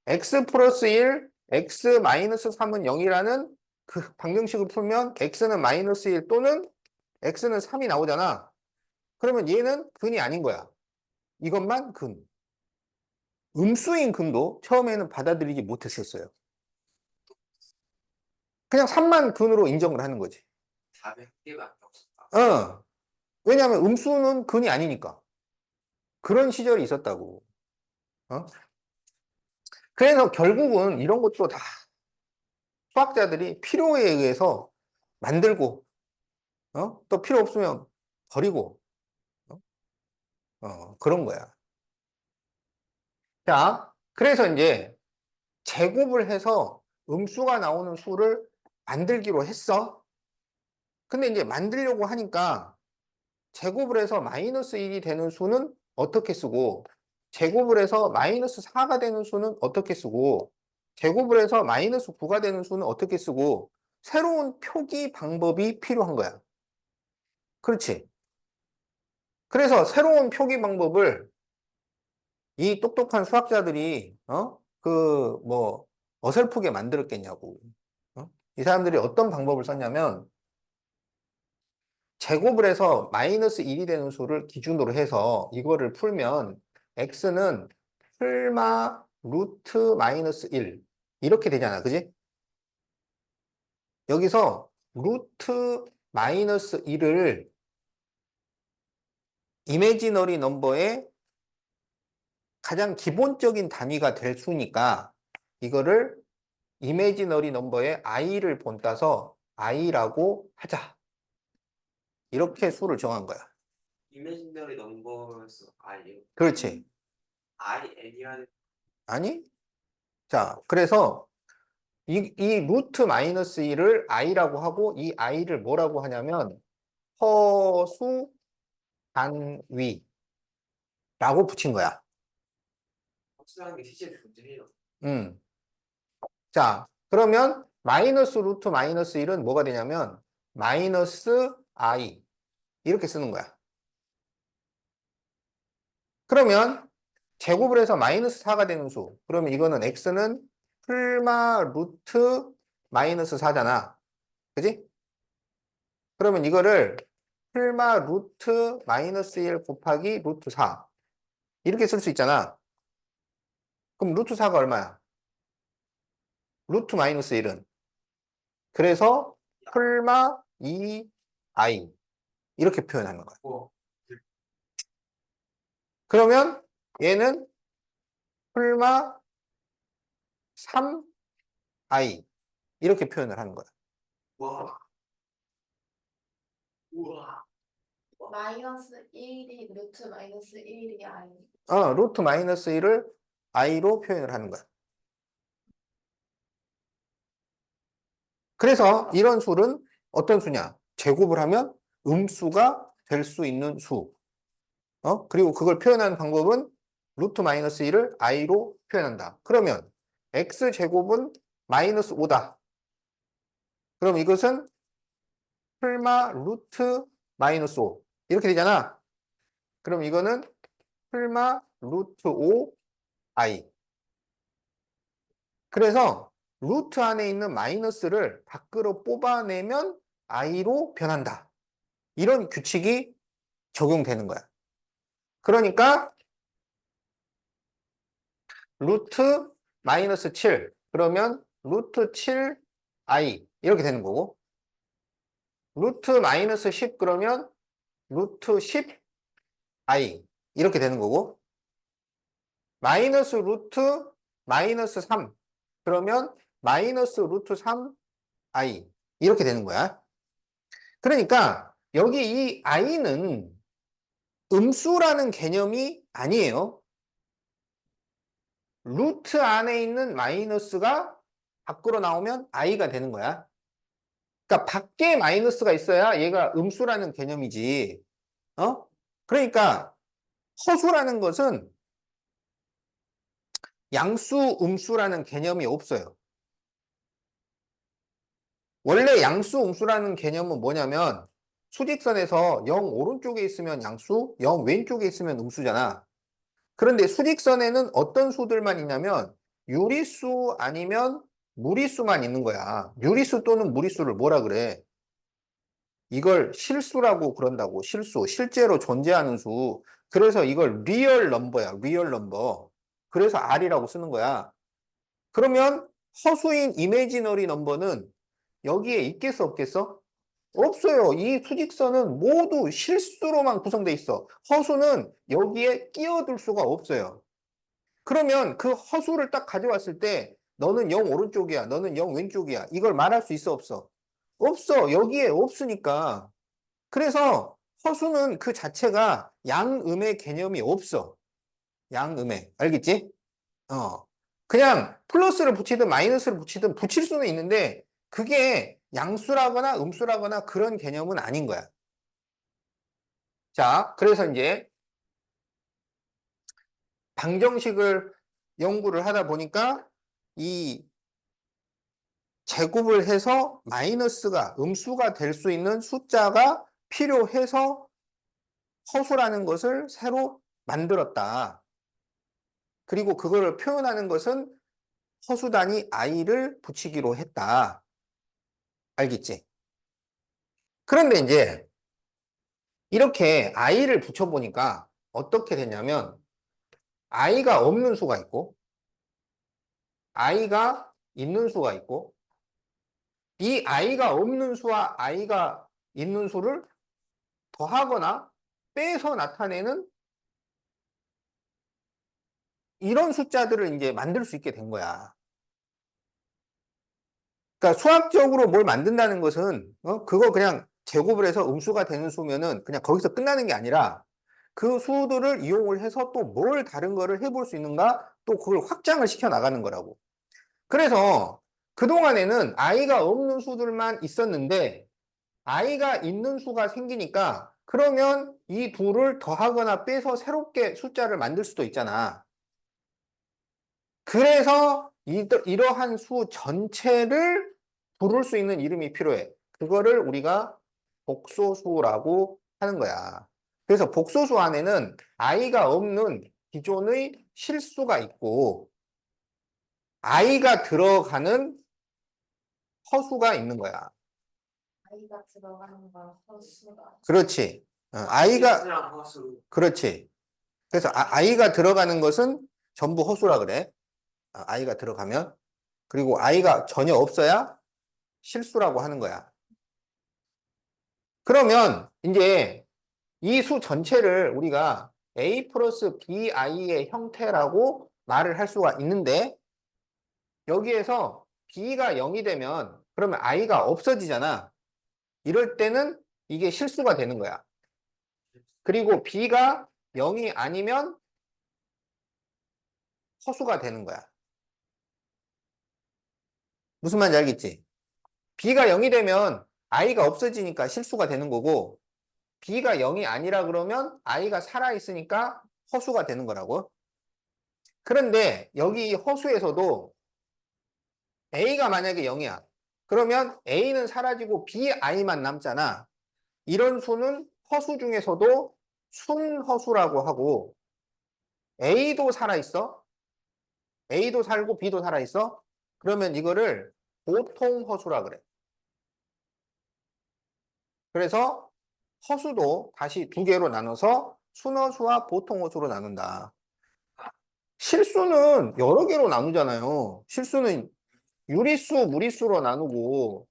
x 플러스 1, x 마이너스 3은 0이라는 그 방정식을 풀면 x는 마이너스 1 또는 x는 3이 나오잖아. 그러면 얘는 근이 아닌 거야. 이것만 근. 음수인 근도 처음에는 받아들이지 못했었어요. 그냥 3만 근으로 인정을 하는 거지. 400개밖에 없었다. 왜냐하면 음수는 근이 아니니까. 그런 시절이 있었다고. 그래서 결국은 이런 것도 다 수학자들이 필요에 의해서 만들고, 또 필요 없으면 버리고, 그런 거야. 자, 그래서 이제 제곱을 해서 음수가 나오는 수를 만들기로 했어. 근데 이제 만들려고 하니까 제곱을 해서 마이너스 1이 되는 수는 어떻게 쓰고, 제곱을 해서 마이너스 4가 되는 수는 어떻게 쓰고, 제곱을 해서 마이너스 9가 되는 수는 어떻게 쓰고, 새로운 표기 방법이 필요한 거야. 그렇지. 그래서 새로운 표기 방법을 이 똑똑한 수학자들이, 어설프게 만들었겠냐고. 이 사람들이 어떤 방법을 썼냐면, 제곱을 해서 마이너스 1이 되는 수를 기준으로 해서 이거를 풀면 x는 풀마 루트 마이너스 1 이렇게 되잖아. 그지? 여기서 루트 마이너스 1을 이미지너리 넘버의 가장 기본적인 단위가 될 수니까 이거를 이미지너리 넘버의 i를 본따서 i라고 하자. 이렇게 수를 정한 거야. 이미지너리 넘버에서 I 그렇지. IN이라는 아니? 자, 그래서 이 루트 마이너스 1을 i라고 하고 이 i를 뭐라고 하냐면 허수 단위라고 붙인 거야. 확실한 게 실제로 존재해요. 음. 자, 그러면 마이너스 루트 마이너스 1은 뭐가 되냐면 마이너스 i 이렇게 쓰는 거야. 그러면 제곱을 해서 마이너스 4가 되는 수. 그러면 이거는 x는 풀마 루트 마이너스 4잖아. 그지? 그러면 이거를 풀마 루트 마이너스 1 곱하기 루트 4. 이렇게 쓸 수 있잖아. 그럼 루트 4가 얼마야? 루트 마이너스 1은. 그래서 풀마 2i 이렇게 표현하는 거야. 뭐 그러면 얘는 풀마 3i 이렇게 표현을 하는 거야. 와. 우와. 마이너스 1이 루트 마이너스 1이 아이. 루트 마이너스 1을 i로 표현을 하는 거야. 그래서 이런 수는 어떤 수냐? 제곱을 하면 음수가 될 수 있는 수. 그리고 그걸 표현하는 방법은 루트 마이너스 1을 i로 표현한다. 그러면 x제곱은 마이너스 5다. 그럼 이것은 풀마 루트 마이너스 5 이렇게 되잖아. 그럼 이거는 풀마 루트 5i. 그래서 루트 안에 있는 마이너스를 밖으로 뽑아내면 i로 변한다. 이런 규칙이 적용되는 거야. 그러니까 루트 마이너스 7 그러면 루트 7i 이렇게 되는 거고 루트 마이너스 10 그러면 루트 10i 이렇게 되는 거고 마이너스 루트 마이너스 3 그러면 마이너스 루트 3i 이렇게 되는 거야. 그러니까 여기 이 i는 음수라는 개념이 아니에요. 루트 안에 있는 마이너스가 밖으로 나오면 i가 되는 거야. 그러니까 밖에 마이너스가 있어야 얘가 음수라는 개념이지. 그러니까 허수라는 것은 양수, 음수라는 개념이 없어요. 원래 양수, 음수라는 개념은 뭐냐면 수직선에서 0 오른쪽에 있으면 양수, 0 왼쪽에 있으면 음수잖아. 그런데 수직선에는 어떤 수들만 있냐면 유리수 아니면 무리수만 있는 거야. 유리수 또는 무리수를 뭐라 그래? 이걸 실수라고 그런다고. 실수. 실제로 존재하는 수. 그래서 이걸 리얼 넘버야. 리얼 넘버. 그래서 R이라고 쓰는 거야. 그러면 허수인 이미지너리 넘버는 여기에 있겠어, 없겠어? 없어요. 이 수직선은 모두 실수로만 구성돼 있어. 허수는 여기에 끼어들 수가 없어요. 그러면 그 허수를 딱 가져왔을 때 너는 0 오른쪽이야. 너는 0 왼쪽이야. 이걸 말할 수 있어, 없어? 없어. 여기에 없으니까. 그래서 허수는 그 자체가 양음의 개념이 없어. 양음의. 알겠지? 그냥 플러스를 붙이든 마이너스를 붙이든 붙일 수는 있는데 그게 양수라거나 음수라거나 그런 개념은 아닌 거야. 자, 그래서 이제 방정식을 연구를 하다 보니까 이 제곱을 해서 마이너스가 음수가 될 수 있는 숫자가 필요해서 허수라는 것을 새로 만들었다. 그리고 그거를 표현하는 것은 허수 단위 i를 붙이기로 했다. 알겠지? 그런데 이제 이렇게 i를 붙여보니까 어떻게 되냐면 i가 없는 수가 있고 i가 있는 수가 있고 이 i가 없는 수와 i가 있는 수를 더하거나 빼서 나타내는 이런 숫자들을 이제 만들 수 있게 된 거야. 그러니까 수학적으로 뭘 만든다는 것은 그거 그냥 제곱을 해서 음수가 되는 수면은 그냥 거기서 끝나는 게 아니라 그 수들을 이용을 해서 또 뭘 다른 거를 해볼 수 있는가 또 그걸 확장을 시켜 나가는 거라고. 그래서 그동안에는 i가 없는 수들만 있었는데 i가 있는 수가 생기니까 그러면 이 둘을 더하거나 빼서 새롭게 숫자를 만들 수도 있잖아. 그래서 이러한 수 전체를 부를 수 있는 이름이 필요해. 그거를 우리가 복소수라고 하는 거야. 그래서 복소수 안에는 i가 없는 기존의 실수가 있고 i가 들어가는 허수가 있는 거야. 아이가 들어가는 걸 허수가. 그렇지. i가 실수랑 허수. 그렇지. 그래서 i가 들어가는 것은 전부 허수라 그래. i가 들어가면. 그리고 i가 전혀 없어야 실수라고 하는 거야. 그러면 이제 이 수 전체를 우리가 a 플러스 bi의 형태라고 말을 할 수가 있는데 여기에서 b가 0이 되면 그러면 i가 없어지잖아. 이럴 때는 이게 실수가 되는 거야. 그리고 b가 0이 아니면 허수가 되는 거야. 무슨 말인지 알겠지? b가 0이 되면 i가 없어지니까 실수가 되는 거고 b가 0이 아니라 그러면 i가 살아있으니까 허수가 되는 거라고. 그런데 여기 허수에서도 a가 만약에 0이야. 그러면 a는 사라지고 bi만 남잖아. 이런 수는 허수 중에서도 순허수라고 하고 a도 살아있어. a도 살고 b도 살아있어. 그러면 이거를 보통허수라 그래. 그래서 허수도 다시 두 개로 나눠서 순허수와 보통허수로 나눈다. 실수는 여러 개로 나누잖아요. 실수는 유리수, 무리수로 나누고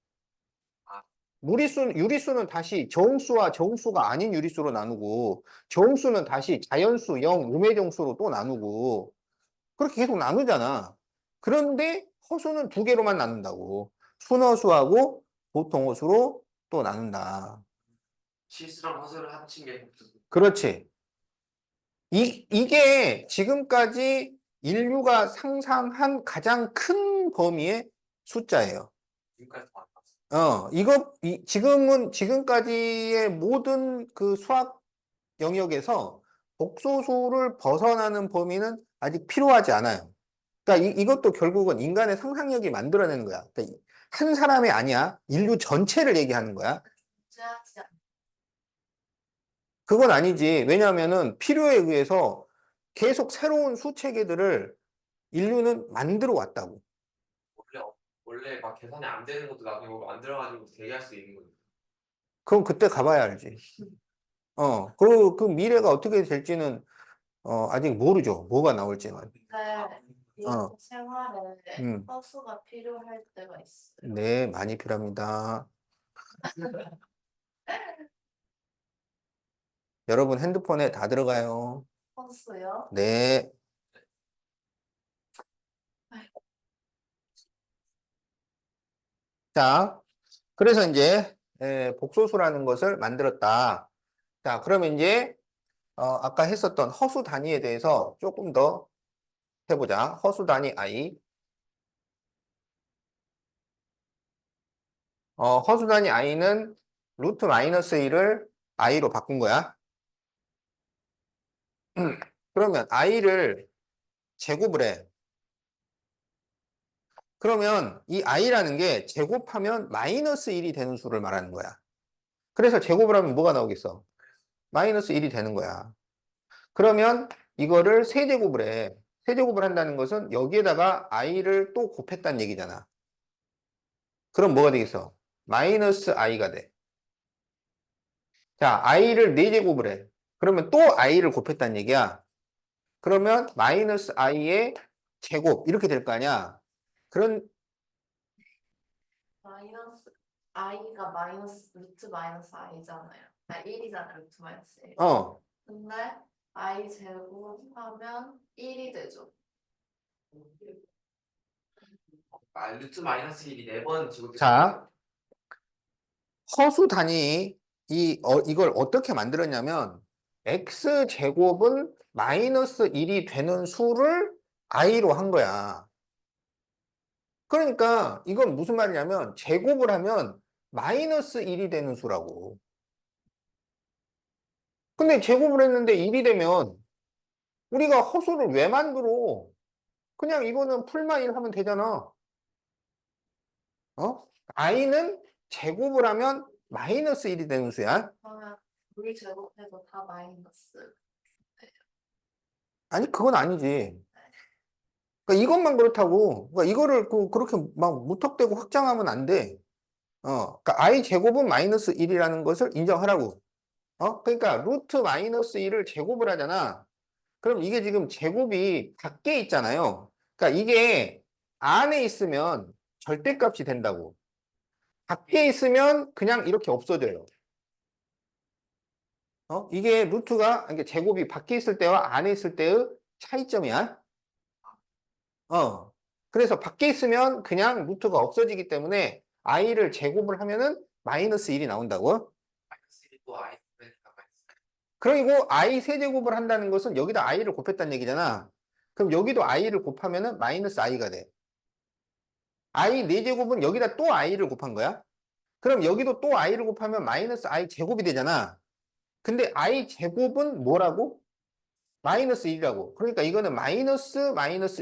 유리수는 다시 정수와 정수가 아닌 유리수로 나누고 정수는 다시 자연수, 영, 음의 정수로 또 나누고 그렇게 계속 나누잖아. 그런데 허수는 두 개로만 나눈다고. 순허수하고 보통허수로 또 나눈다. 실수랑 허수를 합친 게 복수. 그렇지. 이게 지금까지 인류가 상상한 가장 큰 범위의 숫자예요. 지금까지 다 왔어. 지금까지의 모든 그 수학 영역에서 복소수를 벗어나는 범위는 아직 필요하지 않아요. 그러니까 이것도 결국은 인간의 상상력이 만들어내는 거야. 그러니까 한 사람이 아니야. 인류 전체를 얘기하는 거야. 존재하지 않. 그건 아니지. 왜냐하면은 필요에 의해서 계속 새로운 수체계들을 인류는 만들어 왔다고. 원래 막 계산이 안 되는 것도 나중에 뭐 만들어가지고 되게 할 수 있는 거지. 그럼 그때 가봐야 알지. 그 미래가 어떻게 될지는 아직 모르죠. 뭐가 나올지는. 근데 어, 이 생활에 음. 허수가 필요할 때가 있어요. 네, 많이 필요합니다. 여러분 핸드폰에 다 들어가요. 허수요? 네. 자, 그래서 이제 복소수라는 것을 만들었다. 자, 그러면 이제 아까 했었던 허수 단위에 대해서 조금 더 해보자. 허수 단위 i. 허수 단위 i는 루트 마이너스 1을 i로 바꾼 거야. 그러면 i를 제곱을 해. 그러면 이 i라는 게 제곱하면 마이너스 1이 되는 수를 말하는 거야. 그래서 제곱을 하면 뭐가 나오겠어? 마이너스 1이 되는 거야. 그러면 이거를 세제곱을 해. 세제곱을 한다는 것은 여기에다가 i를 또 곱했다는 얘기잖아. 그럼 뭐가 되겠어? 마이너스 i가 돼. 자, i를 4제곱을 해. 그러면 또 i를 곱했다는 얘기야. 그러면 마이너스 i의 제곱 이렇게 될 거 아니야. 그런 마이너스 i가 마이너스 루트 마이너스 i잖아요. 1이잖아요. 루트 마이너스 1. 근데 i 제곱하면 1이 되죠. 루트 마이너스 1이 4번 지금. 자, 허수 단위 이걸 어떻게 만들었냐면 x 제곱은 마이너스 1이 되는 수를 i로 한 거야. 그러니까 이건 무슨 말이냐면 제곱을 하면 마이너스 1이 되는 수라고. 근데 제곱을 했는데 1이 되면 우리가 허수를 왜 만들어? 그냥 이거는 풀만 1 하면 되잖아. i는 제곱을 하면 마이너스 1이 되는 수야. 그러면 물 제곱해도 다 마이너스. 아니 그건 아니지. 그러니까 이것만 그렇다고. 그러니까 이거를 그렇게 막 무턱대고 확장하면 안 돼. 그러니까 i 제곱은 마이너스 1이라는 것을 인정하라고. 그러니까 루트 마이너스 1을 제곱을 하잖아. 그럼 이게 지금 제곱이 밖에 있잖아요. 그러니까 이게 안에 있으면 절대값이 된다고. 밖에 있으면 그냥 이렇게 없어져요. 이게 루트가, 이게 제곱이 밖에 있을 때와 안에 있을 때의 차이점이야. 그래서 밖에 있으면 그냥 루트가 없어지기 때문에 i를 제곱을 하면은 마이너스 1이 나온다고. 마이너스 1도 I 되니까 마이너스. 그리고 i 세제곱을 한다는 것은 여기다 i를 곱했다는 얘기잖아. 그럼 여기도 i를 곱하면은 마이너스 i가 돼. i 4제곱은 여기다 또 i를 곱한 거야. 그럼 여기도 또 i를 곱하면 마이너스 i 제곱이 되잖아. 근데 i 제곱은 뭐라고? 마이너스 1이라고. 그러니까 이거는 마이너스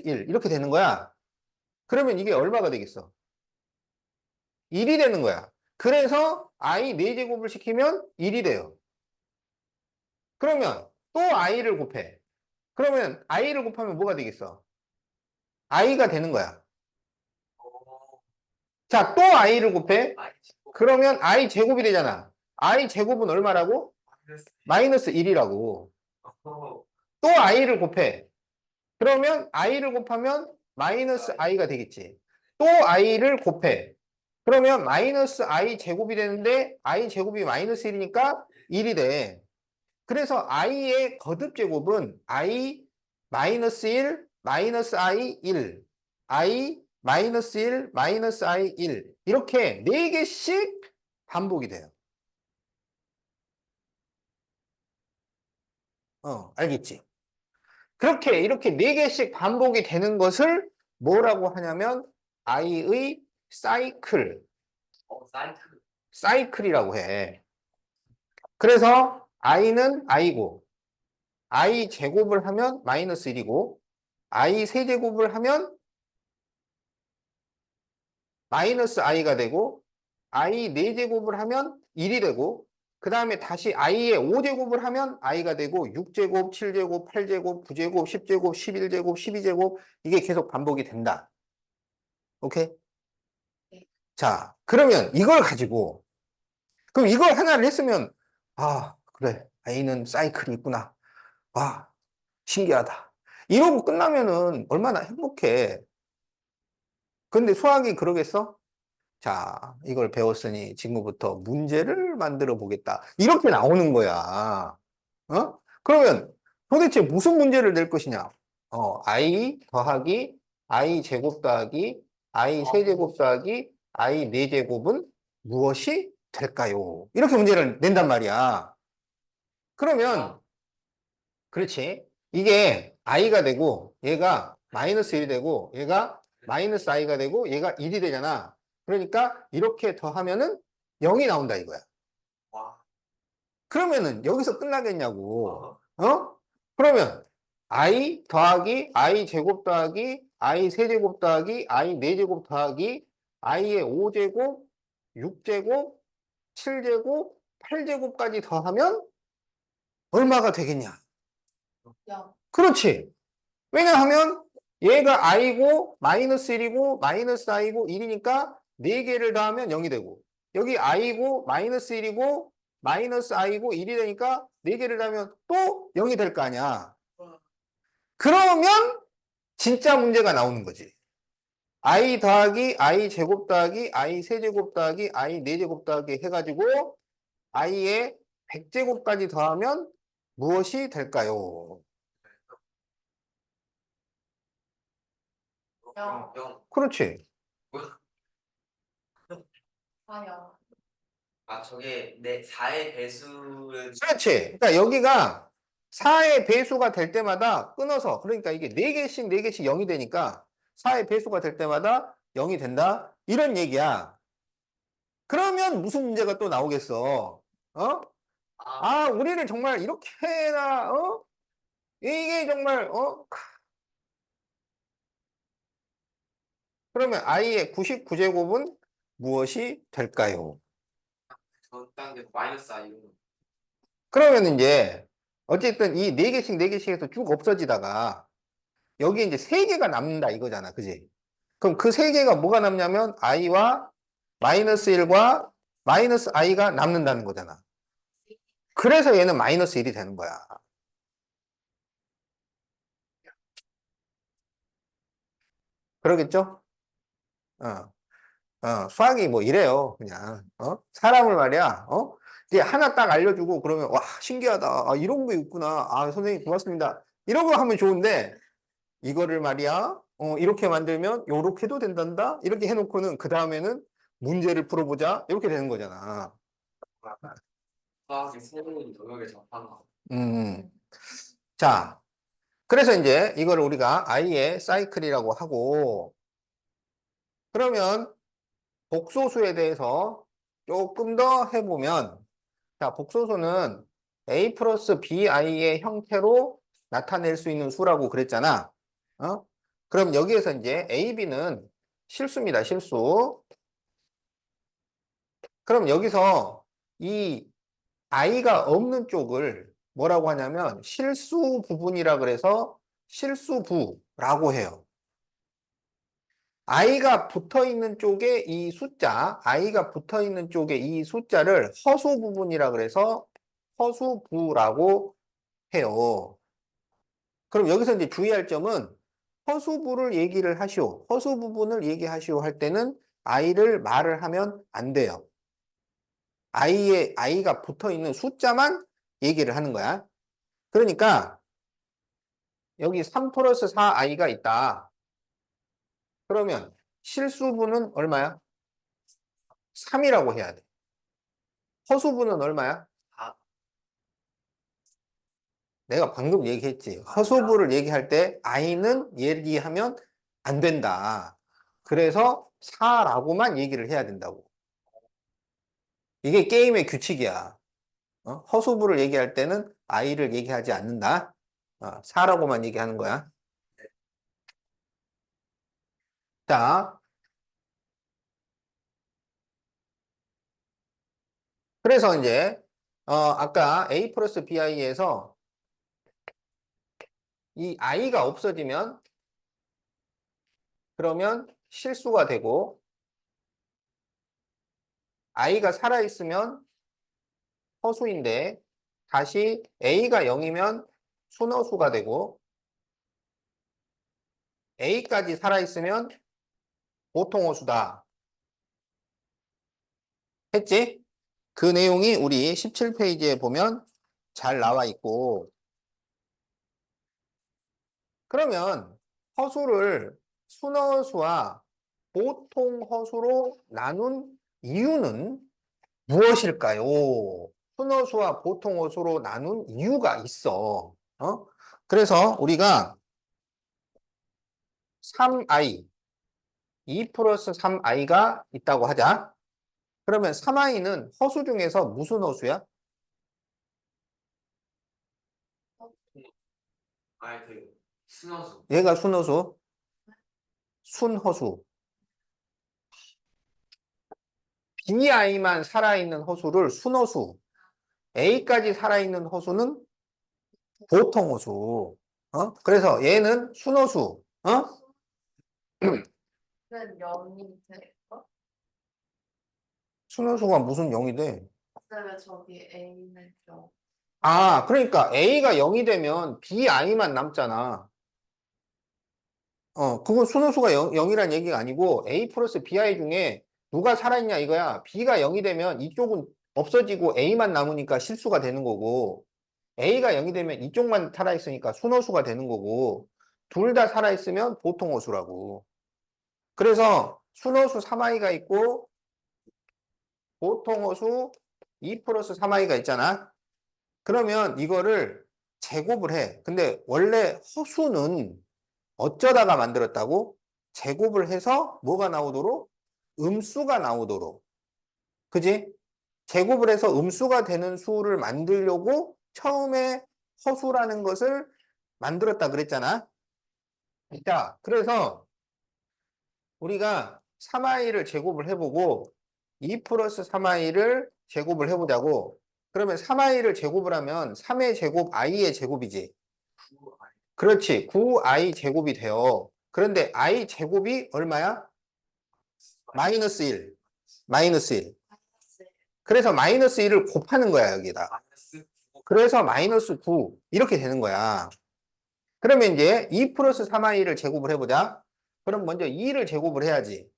1 이렇게 되는 거야. 그러면 이게 얼마가 되겠어? 1이 되는 거야. 그래서 i 4제곱을 시키면 1이 돼요. 그러면 또 i를 곱해. 그러면 i를 곱하면 뭐가 되겠어? i가 되는 거야. 자, 또 i를 곱해. I 제곱 그러면 i 제곱이 되잖아. i 제곱은 얼마라고? 마이너스 1이라고. 어, 또 i를 곱해. 그러면 i를 곱하면 마이너스 i가 되겠지. 또 i를 곱해. 그러면 마이너스 i 제곱이 되는데 i 제곱이 마이너스 1이니까 1이 돼. 그래서 i의 거듭 제곱은 i 마이너스 1 마이너스 i 1 i 마이너스 1 마이너스 i 1 이렇게 4개씩 반복이 돼요. 알겠지? 그렇게 이렇게 4개씩 반복이 되는 것을 뭐라고 하냐면 i의 사이클, 사이클. 사이클이라고 해. 그래서 i는 i고 i 제곱을 하면 마이너스 1이고 i 세제곱을 하면 마이너스 i가 되고 i 4제곱을 하면 1이 되고 그 다음에 다시 i의 5제곱을 하면 i가 되고 6제곱, 7제곱, 8제곱, 9제곱, 10제곱, 11제곱, 12제곱 이게 계속 반복이 된다. 오케이? 네. 자, 그러면 이걸 가지고 그럼 이걸 하나를 했으면 아, 그래. i는 사이클이 있구나. 아, 신기하다. 이러고 끝나면은 얼마나 행복해. 근데 수학이 그러겠어? 자, 이걸 배웠으니 지금부터 문제를 만들어 보겠다. 이렇게 나오는 거야. 그러면 도대체 무슨 문제를 낼 것이냐? i 더하기 i 제곱 더하기 i 세제곱 더하기 i 네제곱은 무엇이 될까요? 이렇게 문제를 낸단 말이야. 그러면 그렇지. 이게 i가 되고 얘가 마이너스 1이 되고 얘가 마이너스 i가 되고 얘가 1이 되잖아. 그러니까 이렇게 더하면은 0이 나온다 이거야. 와. 그러면은 여기서 끝나겠냐고. 그러면 i 더하기 i 제곱 더하기 i 세제곱 더하기 i 네제곱 더하기 i의 5제곱, 6제곱, 7제곱, 8제곱까지 더하면 얼마가 되겠냐? 야, 그렇지. 왜냐하면 얘가 i고 마이너스 1이고 마이너스 i고 1이니까 4개를 더하면 0이 되고 여기 i고 마이너스 1이고 마이너스 i고 1이 되니까 4개를 더하면 또 0이 될 거 아니야. 그러면 진짜 문제가 나오는 거지. i 더하기 i 제곱 더하기 i 세제곱 더하기 i 네제곱 더하기 해가지고 i의 100제곱까지 더하면 무엇이 될까요? 야. 0. 그렇지. 아야. 아, 저게 내 4의 배수는 그렇지. 그러니까 여기가 4의 배수가 될 때마다 끊어서 그러니까 이게 4개씩 4개씩 0이 되니까 4의 배수가 될 때마다 0이 된다. 이런 얘기야. 그러면 무슨 문제가 또 나오겠어? 우리를 정말 이렇게나 이게 정말 그러면 i의 99제곱은 무엇이 될까요? 저 단계 마이너스 I. 그러면 이제 어쨌든 이 4개씩 4개씩 해서 쭉 없어지다가 여기 이제 3개가 남는다 이거잖아. 그지? 그럼 그 3개가 뭐가 남냐면 i와 마이너스 1과 마이너스 i가 남는다는 거잖아. 그래서 얘는 마이너스 1이 되는 거야. 그러겠죠? 어. 수학이 뭐 이래요, 그냥. 사람을 말이야, 이제 하나 딱 알려주고 그러면, 와, 신기하다. 아, 이런 거 있구나. 아, 선생님 고맙습니다. 이런 거 하면 좋은데, 이거를 말이야, 이렇게 만들면 요렇게도 된단다? 이렇게 해놓고는 그 다음에는 문제를 풀어보자. 이렇게 되는 거잖아. 수학의 새로운 영역에 접한 거. 자, 그래서 이제 이걸 우리가 I의 사이클이라고 하고, 그러면 복소수에 대해서 조금 더 해보면, 자, 복소수는 A 플러스 BI의 형태로 나타낼 수 있는 수라고 그랬잖아. 그럼 여기에서 이제 A, B는 실수입니다, 실수. 그럼 여기서 이 I가 없는 쪽을 뭐라고 하냐면 실수 부분이라 그래서 실수부라고 해요. I가 붙어 있는 쪽에 이 숫자, I가 붙어 있는 쪽에 이 숫자를 허수 부분이라 그래서 허수부라고 해요. 그럼 여기서 이제 주의할 점은 허수부를 얘기를 하시오. 허수 부분을 얘기하시오 할 때는 I를 말을 하면 안 돼요. I가 붙어 있는 숫자만 얘기를 하는 거야. 그러니까 여기 3 플러스 4I가 있다. 그러면 실수부는 얼마야? 3이라고 해야 돼. 허수부는 얼마야? 아, 내가 방금 얘기했지. 허수부를 얘기할 때 I는 얘기하면 안 된다. 그래서 4라고만 얘기를 해야 된다고. 이게 게임의 규칙이야. 허수부를 얘기할 때는 I를 얘기하지 않는다. 4라고만 얘기하는 거야. 자, 그래서 이제 아까 A 플러스 BI에서 이 I가 없어지면 그러면 실수가 되고 I가 살아있으면 허수인데 다시 A가 0이면 순허수가 되고 A까지 살아있으면 보통허수다. 했지? 그 내용이 우리 17페이지에 보면 잘 나와 있고 그러면 허수를 순허수와 보통허수로 나눈 이유는 무엇일까요? 순허수와 보통허수로 나눈 이유가 있어. 그래서 우리가 3i, 2 플러스 3i가 있다고 하자. 그러면 3i는 허수 중에서 무슨 허수야? 아니 그 순어수. 얘가 순허수, 순허수. bi만 살아있는 허수를 순허수, a까지 살아있는 허수는 보통허수. 그래서 얘는 순허수. 는 0이 될까? 순허수가 무슨 0이 돼? 근데 왜 저기 A는 0? 그러니까 A가 0이 되면 BI만 남잖아. 그건 순호수가 0이란 얘기가 아니고 A 플러스 BI 중에 누가 살아있냐 이거야. B가 0이 되면 이쪽은 없어지고 A만 남으니까 실수가 되는 거고 A가 0이 되면 이쪽만 살아있으니까 순호수가 되는 거고 둘 다 살아있으면 보통호수라고. 그래서 순호수 3i가 있고 보통호수 2 플러스 3i가 있잖아. 그러면 이거를 제곱을 해. 근데 원래 허수는 어쩌다가 만들었다고? 제곱을 해서 뭐가 나오도록? 음수가 나오도록. 그지? 제곱을 해서 음수가 되는 수를 만들려고 처음에 허수라는 것을 만들었다 그랬잖아. 자, 그래서 우리가 3i를 제곱을 해보고 2 플러스 3i를 제곱을 해보자고. 그러면 3i를 제곱을 하면 3의 제곱 i의 제곱이지. 그렇지. 9i 제곱이 돼요. 그런데 i 제곱이 얼마야? 마이너스 1. 마이너스 1. 그래서 마이너스 1을 곱하는 거야, 여기다. 마이너스 그래서 마이너스 9. 이렇게 되는 거야. 그러면 이제 2 플러스 3i를 제곱을 해보자. 그럼 먼저 2를 제곱을 해야지.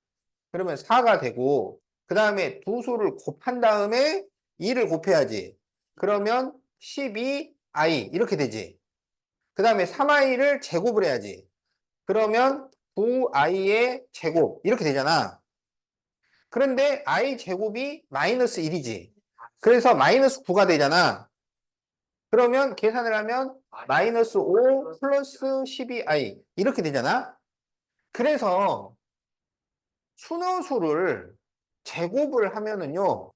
그러면 4가 되고, 그 다음에 두 수를 곱한 다음에 2를 곱해야지. 그러면 12i 이렇게 되지. 그 다음에 3i를 제곱을 해야지. 그러면 9i의 제곱 이렇게 되잖아. 그런데 i 제곱이 마이너스 1이지. 그래서 마이너스 9가 되잖아. 그러면 계산을 하면 마이너스 5 플러스 12i 이렇게 되잖아. 그래서 순허수를 제곱을 하면은요,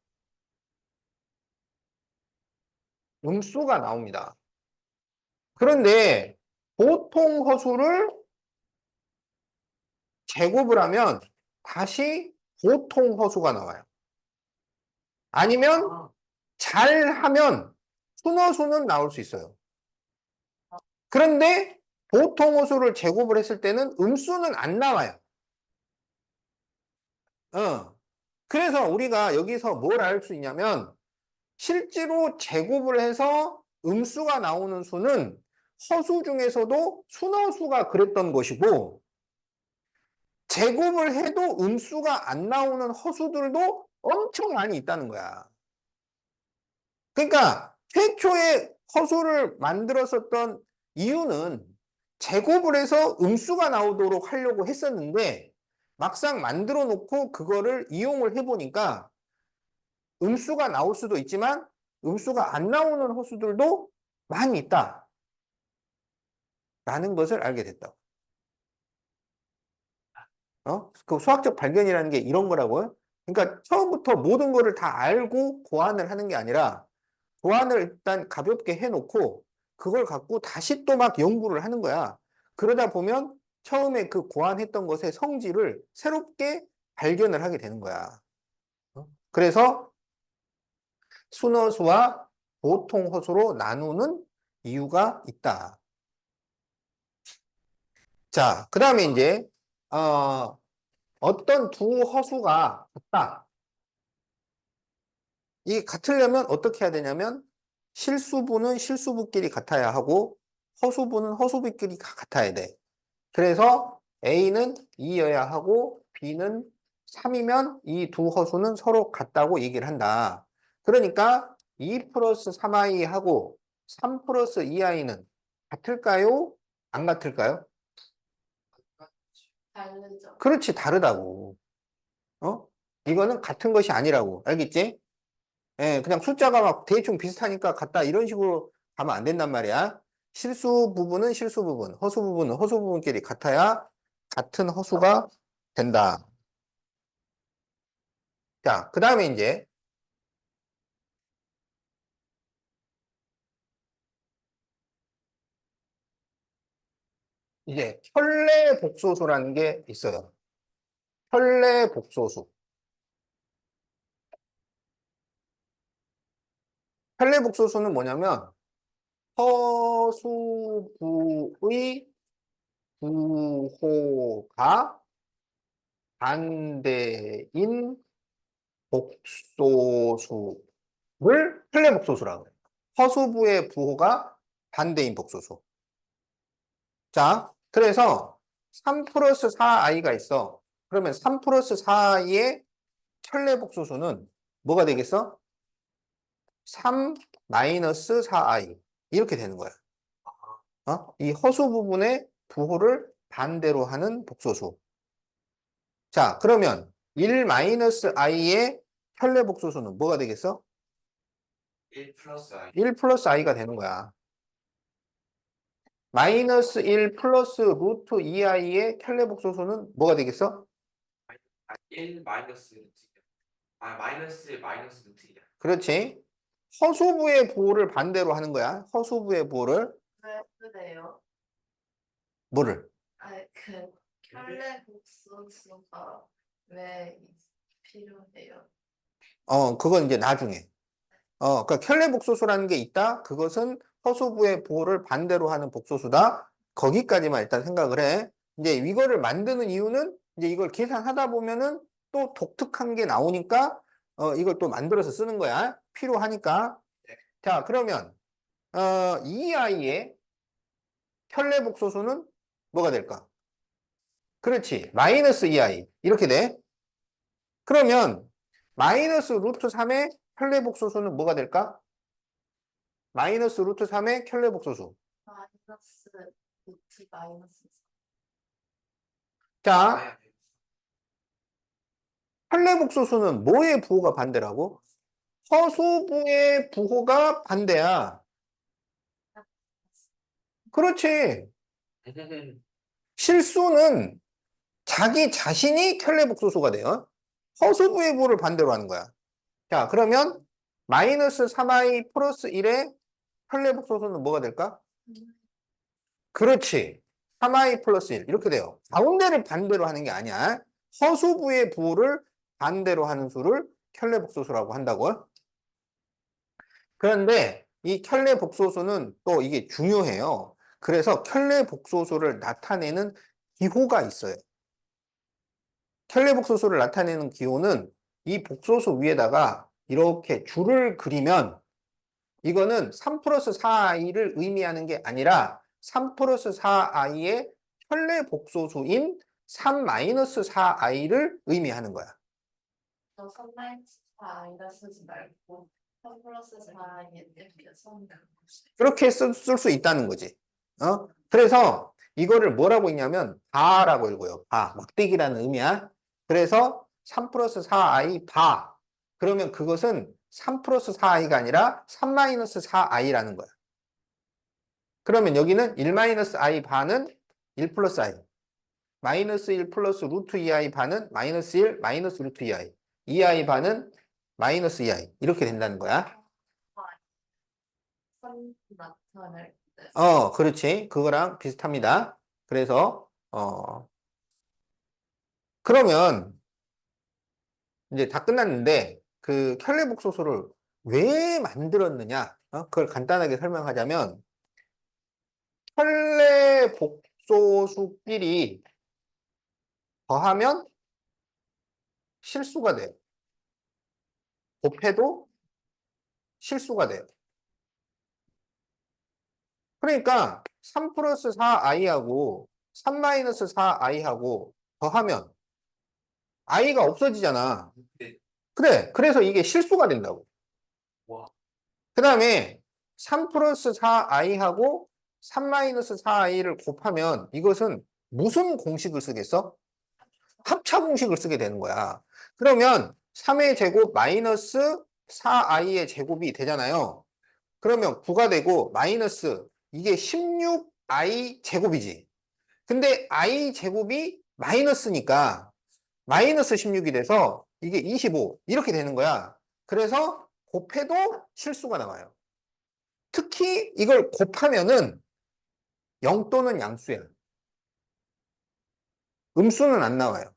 음수가 나옵니다. 그런데 보통 허수를 제곱을 하면 다시 보통 허수가 나와요. 아니면 잘하면 순허수는 나올 수 있어요. 그런데 보통 허수를 제곱을 했을 때는 음수는 안 나와요. 그래서 우리가 여기서 뭘 알 수 있냐면 실제로 제곱을 해서 음수가 나오는 수는 허수 중에서도 순허수가 그랬던 것이고 제곱을 해도 음수가 안 나오는 허수들도 엄청 많이 있다는 거야. 그러니까 최초에 허수를 만들었었던 이유는 제곱을 해서 음수가 나오도록 하려고 했었는데 막상 만들어 놓고 그거를 이용을 해보니까 음수가 나올 수도 있지만 음수가 안 나오는 허수들도 많이 있다. 라는 것을 알게 됐다. 그 수학적 발견이라는 게 이런 거라고요. 그러니까 처음부터 모든 거를 다 알고 고안을 하는 게 아니라 고안을 일단 가볍게 해놓고 그걸 갖고 다시 또 막 연구를 하는 거야. 그러다 보면 처음에 그 고안했던 것의 성질을 새롭게 발견을 하게 되는 거야. 그래서 순허수와 보통 허수로 나누는 이유가 있다. 자, 그 다음에 이제 어떤 두 허수가 같다. 이게 같으려면 어떻게 해야 되냐면 실수부는 실수부끼리 같아야 하고 허수부는 허수부끼리 같아야 돼. 그래서 A는 2여야 하고 B는 3이면 이 두 허수는 서로 같다고 얘기를 한다. 그러니까 2 플러스 3i하고 3 플러스 2i는 같을까요? 안 같을까요? 다르죠. 그렇지, 다르다고. 이거는 같은 것이 아니라고. 알겠지? 예, 그냥 숫자가 막 대충 비슷하니까 같다. 이런 식으로 가면 안 된단 말이야. 실수 부분은 실수 부분, 허수 부분은 허수 부분끼리 같아야 같은 허수가 된다. 자, 그 다음에 이제 현례 복소수라는 게 있어요. 현례 복소수. 현례 복소수는 뭐냐면 허수부의 부호가 반대인 복소수를 현례 복소수라고 해요. 허수부의 부호가 반대인 복소수. 자, 그래서 3 플러스 4i가 있어. 그러면 3 플러스 4i의 현례 복소수는 뭐가 되겠어? 3 마이너스 4i. 이렇게 되는 거야. 이 허수 부분의 부호를 반대로 하는 복소수. 자, 그러면 1 마이너스 i의 현례 복소수는 뭐가 되겠어? 1 플러스 i 1 플러스 i가 되는 거야. 마이너스 1 플러스 루트 2i의 현례 복소수는 뭐가 되겠어? 1 마이너스 루트야. 마이너스 마이너스 루트야. 그렇지. 허수부의 부호를 반대로 하는 거야. 허수부의 부호를. 왜 그래요? 뭐를? 그 켤레 복수수가 왜 필요해요? 그건 이제 나중에. 그러니까 켤레 복소수라는 게 있다. 그것은 허수부의 부호를 반대로 하는 복소수다. 거기까지만 일단 생각을 해. 이제 이거를 만드는 이유는 이제 이걸 계산하다 보면은 또 독특한 게 나오니까 이걸 또 만들어서 쓰는 거야. 필요하니까. 자, 그러면 이 아이의 켤레 복소수는 뭐가 될까? 그렇지. 마이너스 2i. 이렇게 돼. 그러면 마이너스 루트 3의 켤레복소수는 뭐가 될까? 마이너스 루트 3의 켤레복소수. 마이너스 루트 마이너스 자, 켤레복소수는 뭐의 부호가 반대라고? 허수부의 부호가 반대야. 그렇지. 실수는 자기 자신이 켤레복소수가 돼요. 허수부의 부호를 반대로 하는 거야. 자, 그러면 마이너스 3i 플러스 1의 켤레복소수는 뭐가 될까? 그렇지. 3i 플러스 1 이렇게 돼요. 가운데를 반대로 하는 게 아니야. 허수부의 부호를 반대로 하는 수를 켤레복소수라고 한다고. 그런데 이 켤레복소수는 또 이게 중요해요. 그래서 켤레복소수를 나타내는 기호가 있어요. 켤레복소수를 나타내는 기호는 이 복소수 위에다가 이렇게 줄을 그리면 이거는 3 플러스 4i를 의미하는 게 아니라 3 플러스 4i의 켤레복소수인 3 마이너스 4i를 의미하는 거야. 저 3 마이너스 4i라 쓰지 말고 3 플러스 4i 이렇게 써면 그렇게 쓸 수 있다는 거지. 그래서 이거를 뭐라고 읽냐면 바라고 읽어요. 바, 막대기라는 의미야. 그래서 3 플러스 4i 바. 그러면 그것은 3 플러스 4i가 아니라 3 마이너스 4i라는 거야. 그러면 여기는 1 마이너스 i 바는 1 플러스 i. 마이너스 1 플러스 루트 2i 바는 마이너스 1 마이너스 루트 2i. 2i 바는 마이너스 2i. 이렇게 된다는 거야. 선 나타낼 때 그렇지. 그거랑 비슷합니다. 그래서, 그러면 이제 다 끝났는데 그 켤레복소수를 왜 만들었느냐? 그걸 간단하게 설명하자면 켤레복소수끼리 더하면 실수가 돼요. 곱해도 실수가 돼요. 그러니까 3 플러스 4i하고 3 마이너스 4i하고 더하면 i가 없어지잖아. 그래. 그래서 이게 실수가 된다고. 와. 그 다음에 3 플러스 4i하고 3 마이너스 4i를 곱하면 이것은 무슨 공식을 쓰겠어? 합차 공식을 쓰게 되는 거야. 그러면 3의 제곱 마이너스 4i의 제곱이 되잖아요. 그러면 9가 되고 마이너스 이게 16i 제곱이지. 근데 i 제곱이 마이너스니까 마이너스 16이 돼서 이게 25 이렇게 되는 거야. 그래서 곱해도 실수가 나와요. 특히 이걸 곱하면은 0 또는 양수야. 음수는 안 나와요.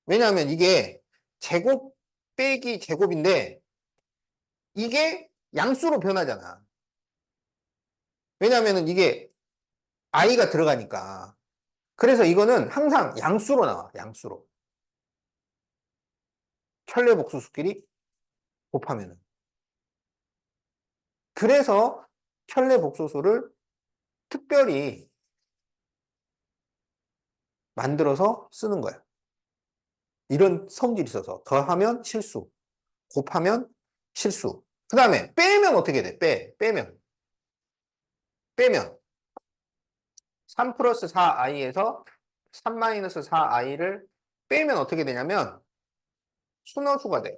왜냐하면 이게 제곱 빼기 제곱인데 이게 양수로 변하잖아. 왜냐하면 이게 i가 들어가니까. 그래서 이거는 항상 양수로 나와. 양수로. 켤레복소수끼리 곱하면은. 그래서 켤레복소수를 특별히 만들어서 쓰는 거야. 이런 성질이 있어서 더하면 실수, 곱하면 실수. 그 다음에 빼면 어떻게 돼? 빼면 3 플러스 4i에서 3 마이너스 4i를 빼면 어떻게 되냐면 순허수가 돼.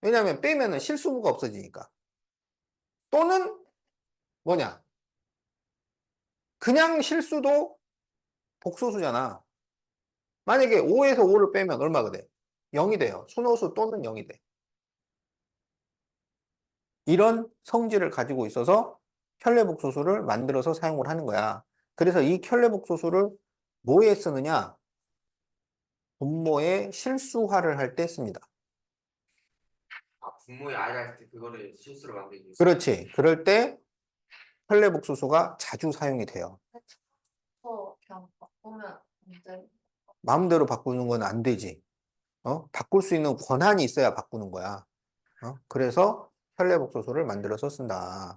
왜냐하면 빼면은 실수부가 없어지니까. 또는 뭐냐? 그냥 실수도 복소수잖아. 만약에 5에서 5를 빼면 얼마가 돼? 0이 돼요. 순호수 또는 0이 돼. 이런 성질을 가지고 있어서 켤레복소수를 만들어서 사용을 하는 거야. 그래서 이 켤레복소수를 뭐에 쓰느냐? 분모의 실수화를 할 때 씁니다. 아, 분모의 아이를 할 때 그거를 실수로 만들기. 그렇지. 그럴 때 켤레복소수가 자주 사용이 돼요. 그냥 바꾸면 안 돼. 마음대로 바꾸는 건 안 되지. 바꿀 수 있는 권한이 있어야 바꾸는 거야. 그래서 켤레복소수를 만들어서 쓴다.